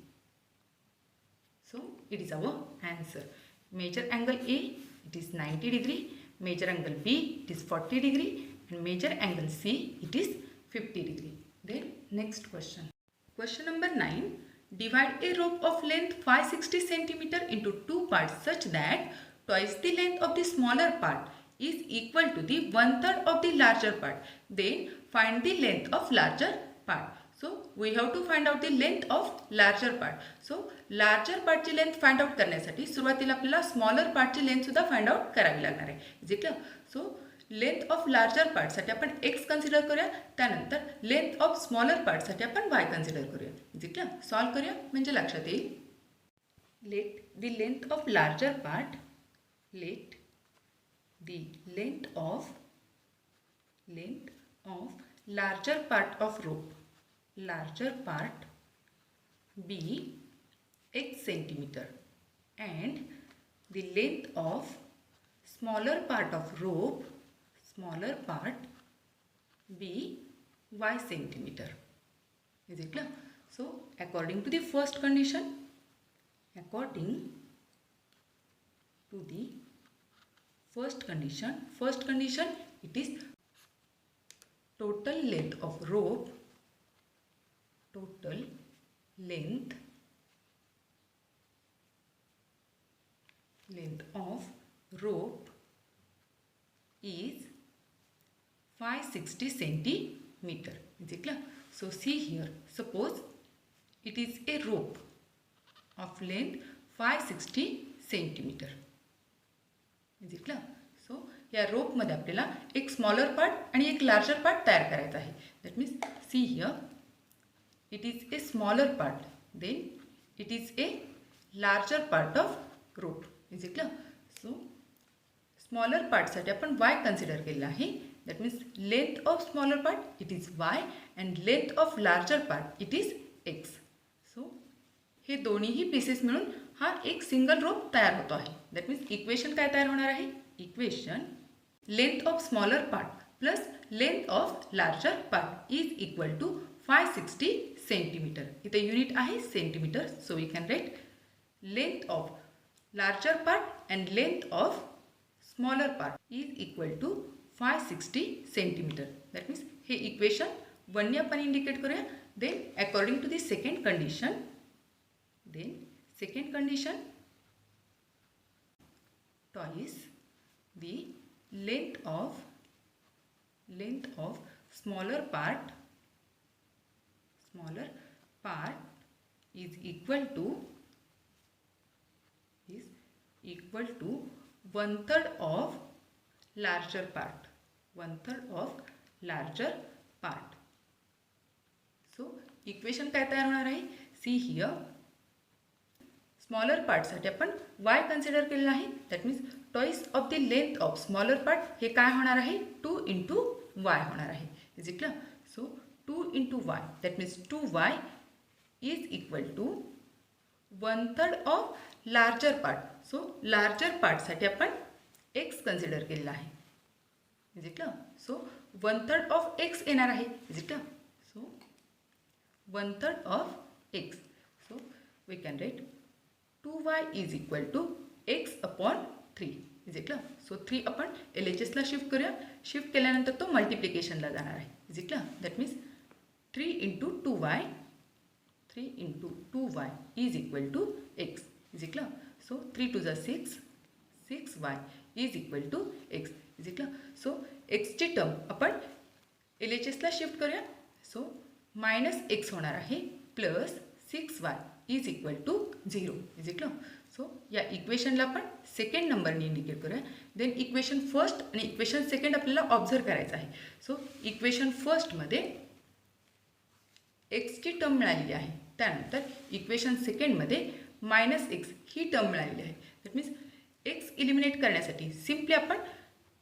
So it is our answer. Measure angle A, it is 90 degree. Measure angle B, it is 40 degree. And measure angle C, it is 50 degree. Then next question. Question number 9. Divide a rope of length 560 centimeter into two parts such that twice the length of the smaller part is equal to the 1/3 of the larger part. Then find the length of larger part. So we have to find out the length of larger part. So larger part ची length find out करण्यासाठी सुरुवातीला आपल्याला smaller पार्टची length सुद्धा find out करावी लागणार आहे. Is it clear? So length of larger पार्टसाठी आपण x कन्सिडर करूया, त्यानंतर लेंथ ऑफ स्मॉलर पार्टसाठी आपण y कन्सिडर करूया. Is it clear? सॉल्व करूया म्हणजे लक्षात येईल. Let the length of larger part, let the length of larger part of rope, larger part be x centimeter, and the length of smaller part of rope, smaller part be y centimeter. Is it clear? So according to the first condition, according to the first condition, it is total length of rope, total length of rope is 560 centimeter. Is it clear? So see here, suppose it is a rope of length 560 centimeter. Is it clear? So या रोपमध्ये आपल्याला एक smaller part आणि एक larger part तयार करायचा आहे. That means see here, it is a smaller part, then it is a larger part of rope. Is it clear? So smaller पार्टसाठी आपण y कन्सिडर केलेला आहे. That means length of smaller part it is y and length of larger part it is x. So हे दोन्हीही pieces मिळून हा एक single रोप तयार होतो आहे. दॅट मीन्स इक्वेशन काय तयार होणार आहे? Equation length of smaller part plus length of larger part is equal to 560 centimetre. इथे युनिट आहे centimetre. So we can write length of larger part and length of smaller part is equal to 560 centimetre. That means हे equation 1ने आपण indicate करूया. Then according to the second condition, second condition, twice the length of smaller part is equal to 1/3 of larger part, 1/3 of larger part. So equation काय तयार होणार आहे? See here, smaller पार्टसाठी आपण y कन्सिडर केलेला आहे. That means twice of the length of smaller part हे काय होणार आहे? 2 × y होणार आहे. Is it clear? So 2 × y, that means 2y is equal to 1/3 of larger part. So larger पार्टसाठी आपण x कन्सिडर केलेला आहे. Is it clear? So 1/3 of x येणार आहे. Is it clear? So 1/3 of x. So we can write 2y is equal to x upon 3. Is it clear? So 3 आपण LHSला shift करूया. Shift केल्यानंतर तो मल्टिप्लिकेशनला जाणार आहे. Is it clear? That means 3 × 2y, 3 × 2y is equal to x. Is it clear? So 3 × 6, 6y is equal to x. Is it clear? So xची term आपण LHSला शिफ्ट करूया. सो -x होणार आहे plus 6y is equal to 0. Is it clear? So या इक्वेशनला आपण second नंबरने इंडिकेट करूया. देन इक्वेशन फर्स्ट आणि इक्वेशन सेकंड आपल्याला ऑब्झर्व करायचं आहे. सो इक्वेशन फर्स्टमध्ये एक्सची टर्म मिळालेली आहे. त्यानंतर इक्वेशन सेकंडमध्ये -x ही टर्म मिळालेली आहे. दॅट मीन्स एक्स इलिमिनेट करण्यासाठी सिम्पली आपण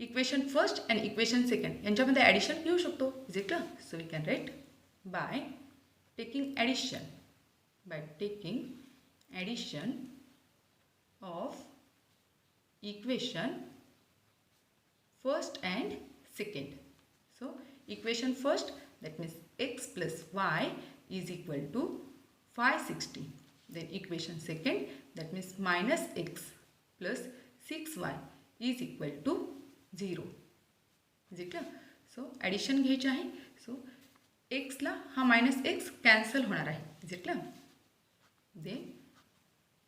equation first and equation second यांच्यामध्ये ॲडिशन घेऊ शकतो. Is it clear? So we can write by taking addition, by taking addition of equation first and second. So equation first, that means x plus y is equal to 560. Then equation second, that means minus x plus 6y is equal to 0. Is it clear? So addition घ्यायची आहे. So एक्सला हा minus x cancel होणार आहे. Is it clear? Then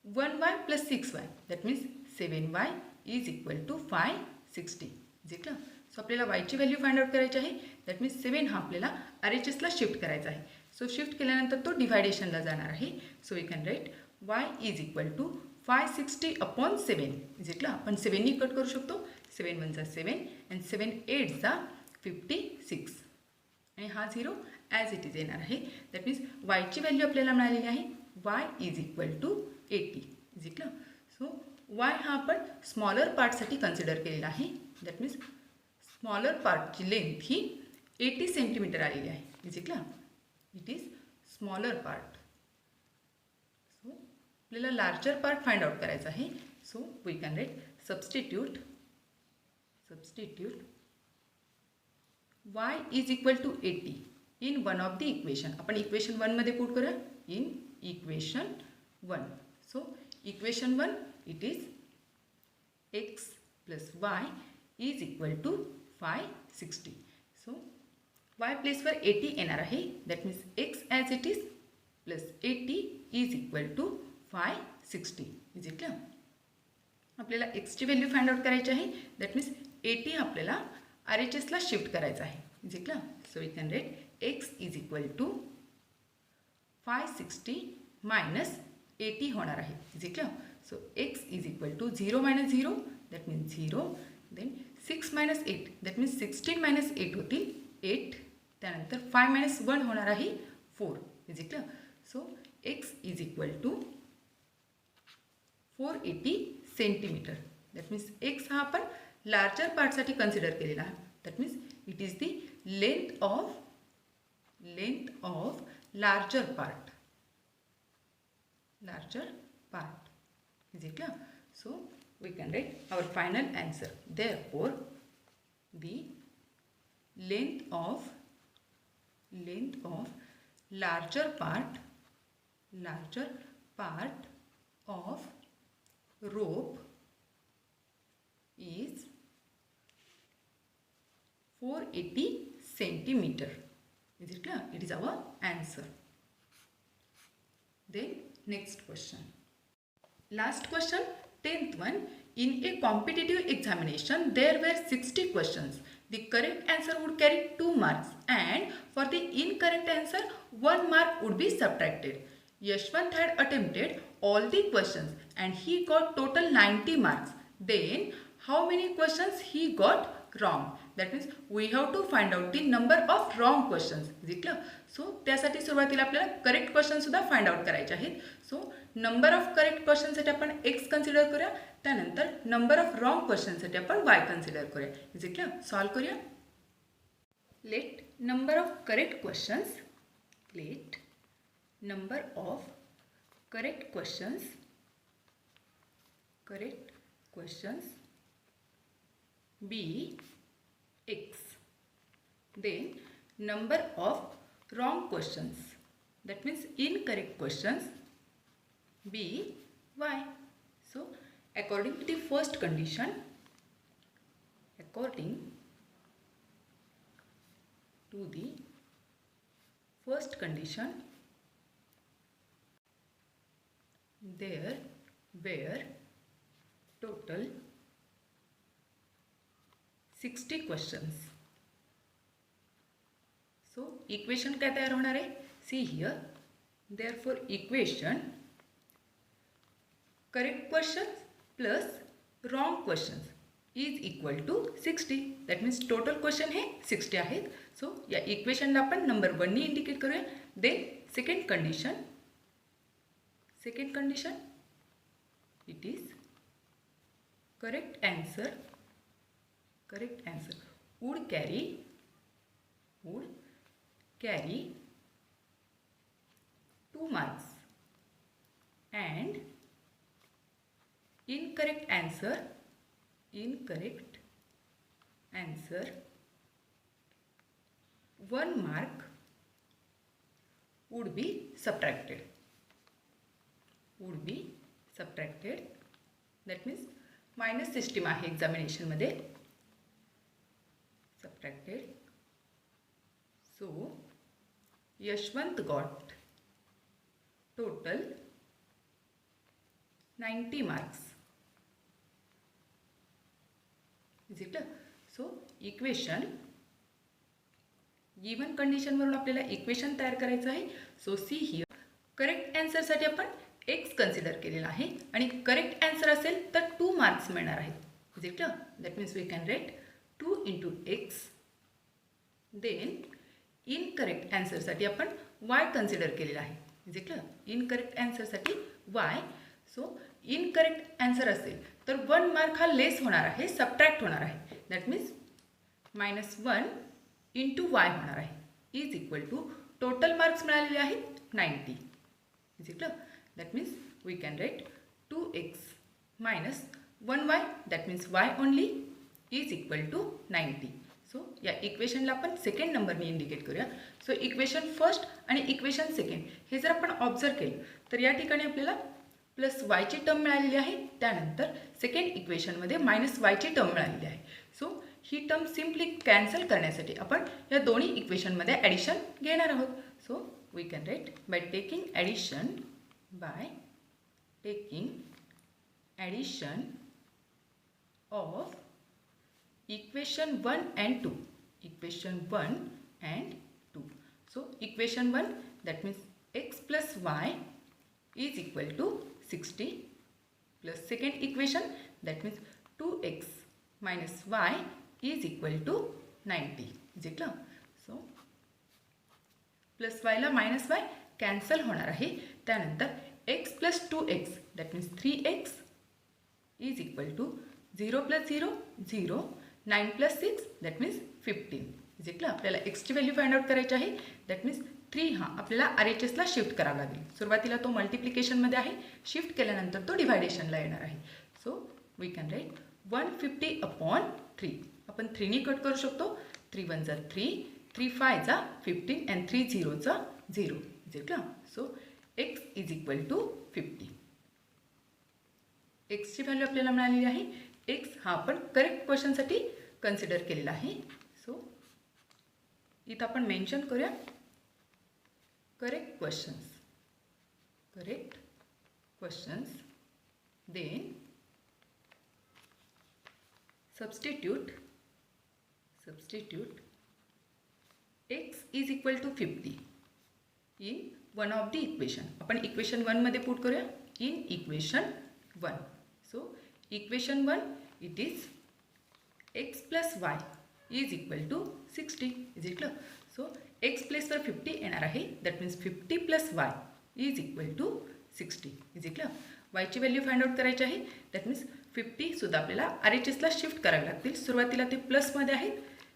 1y plus 6y, that means 7y is equal to 560. Is it clear? So आपल्याला वायची value find out करायची आहे. That means 7 हा आपल्याला RHSला शिफ्ट करायचा आहे. सो शिफ्ट केल्यानंतर तो डिव्हायडेशनला जाणार आहे. So we can write y is equal to 560 upon 7. Is it clear? आपण 7नी कट करू शकतो. 7 1 7 अँड 7 8 56 आणि हा 0 ॲज इट इज येणार आहे. दॅट मीन्स वायची व्हॅल्यू आपल्याला मिळालेली आहे. y is equal to 80. Is it clear? So y हा आपण स्मॉलर पार्टसाठी कन्सिडर केलेला आहे. दॅट मीन्स स्मॉलर पार्टची लेंथ ही 80 सेंटीमीटर आलेली आहे. Is it clear? It is smaller part. So आपल्याला लार्जर पार्ट फाइंड आउट करायचा आहे. So we can write substitute y is equal to 80 in one of the equation. आपण equation 1 मध्ये put करूया. In equation 1. So equation 1 it is x plus y is equal to 560. So y प्लेसवर 80 येणार आहे. That means x as it is plus 80 is equal to 560. Is it clear? आपल्याला एक्सची value find out करायची आहे. That means 80 आपल्याला RHSला shift करायचं आहे. Is it clear? So we can write x is equal to 560 minus 80 होणार आहे. Is it clear? So x is equal to 0 minus 0, that means 0. Then 6 minus 8, that means 16 minus 8 होतील 8. त्यानंतर 5 minus 1 होणार आहे 4. Is it clear? So x is equal to 480 centimetre. That means x हा आपण larger पार्टसाठी consider केलेला आहे. That means it is the length of larger part. Is it clear? So we can write our final answer. Therefore the length of larger part of rope is 480 centimeter. Is it clear? It is our answer. Then next question. Last question, 10th one. In a competitive examination, there were 60 questions. The correct answer would carry 2 marks and for the incorrect answer, 1 mark would be subtracted. Yashwant had attempted all the questions and he got total 90 marks. Then how many questions he got wrong? That means we have to find out the number of wrong questions. Is it clear? So त्यासाठी सुरुवातीला आपल्याला correct question सुद्धा find out करायचे आहेत. So number of correct क्वेश्चनसाठी आपण x consider करूया. त्यानंतर number of wrong क्वेश्चनसाठी आपण y कन्सिडर करूया. Is it clear? सॉल्व करूया. Let number of correct questions be x. Then number of wrong questions, that means incorrect questions, be y. So according to the first condition, there were total 60 questions. So equation काय तयार होणार आहे? See here. Therefore equation correct questions plus wrong questions is equal to 60. That means total question हे 60 आहेत. So या इक्वेशनला आपण number 1 नी इंडिकेट करूया. Then second condition it is correct answer would carry 2 marks and incorrect answer 1 mark would be subtracted. Would be subtracted. That means minus system आहे एक्झामिनेशनमध्ये. Subtracted. So Yashwant got total 90 marks. Is it? So equation given कंडिशनवरून आपल्याला equation तयार करायचं आहे. So see here correct ॲन्सरसाठी आपण x consider केलेला आहे आणि करेक्ट ॲन्सर असेल तर 2 marks मिळणार आहेत. Is it? That means we can write 2 into x. Then incorrect ॲन्सरसाठी आपण वाय कन्सिडर केलेला आहे. Is it? इनकरेक्ट ॲन्सरसाठी वाय. सो इनकरेक्ट ॲन्सर असेल तर 1 mark हा लेस होणार आहे, सबट्रॅक्ट होणार आहे. दॅट मीन्स -1 into y होणार आहे. Is equal to total marks मिळालेले आहेत 90. Is it? That means we can write 2x minus 1y. दॅट means y only is equal to 90. So या इक्वेशनला आपण सेकंड नंबरने इंडिकेट करूया. सो इक्वेशन फर्स्ट आणि इक्वेशन सेकंड हे जर आपण ऑब्झर्व केलं तर या ठिकाणी आपल्याला प्लस वायची टर्म मिळालेली आहे. त्यानंतर सेकंड इक्वेशनमध्ये मायनस वायची टर्म मिळालेली आहे. सो ही टर्म सिम्पली कॅन्सल करण्यासाठी आपण या दोन्ही इक्वेशनमध्ये ॲडिशन घेणार आहोत. So we can write by taking addition of equation 1 and 2. Equation 1 and 2. So equation 1 that means x plus y is equal to 60 plus second equation that means 2x minus y is equal to 90. Is it clear? So plus y ला minus y cancel होणार आहे. त्यानंतर x plus 2x that means 3x is equal to 0 plus 0 0 9 plus 6 that means 15. Is it? आपल्याला एक्सची value find out करायची आहे. That means 3 हा आपल्याला RHSला शिफ्ट करावा लागेल. सुरुवातीला तो मल्टिप्लिकेशनमध्ये आहे, शिफ्ट केल्यानंतर तो डिव्हायडेशनला येणार आहे. So we can write 150/3. आपण 3ने कट करू शकतो. 3 1 जा 3, 3 5 जा 15 and 3 0 जा 0. Is it? So x is equal to 50. एक्सची व्हॅल्यू आपल्याला मिळालेली आहे. एक्स हा आपण करेक्ट क्वेश्चनसाठी कन्सिडर केलेला आहे. सो इथं आपण मेन्शन करूया correct questions. Then substitute x is equal to 50 in one of the equation. आपण इक्वेशन 1 मध्ये पुट करूया in equation 1. So equation 1 it is x plus y is equal to 60. Is it clear? So x place वर 50 येणार आहे. that means 50 plus y is equal to 60. Is it clear? y ची value find out करायची आहे. that means 50 सुद्धा आपल्याला RHSला shift करावे लागतील. सुरुवातीला ते प्लसमध्ये आहेत,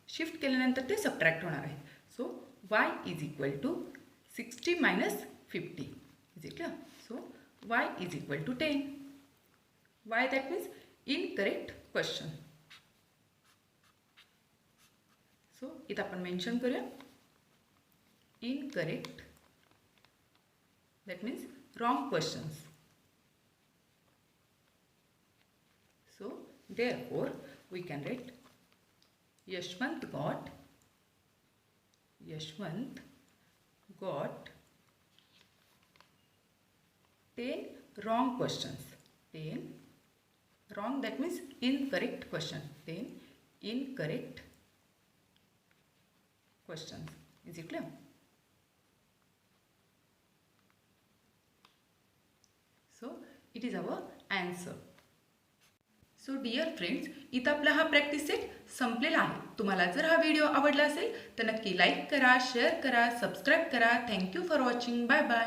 शिफ्ट केल्यानंतर ते सबट्रॅक्ट होणार आहे. So y is equal to 60 minus 50. Is it clear? So y is equal to 10. Why? That means incorrect question. So इथं आपण मेन्शन करूया incorrect. That means wrong questions. So therefore we can write Yashwant got 10 wrong questions. 10 wrong, that means incorrect question. 10 incorrect questions. Is it clear? So it is our answer. So dear friends, इथं आपला हा practice set संपलेला आहे. तुम्हाला जर हा video आवडला असेल तर नक्की लाईक करा, शेअर करा, सबस्क्राईब करा. Thank you for watching. Bye bye.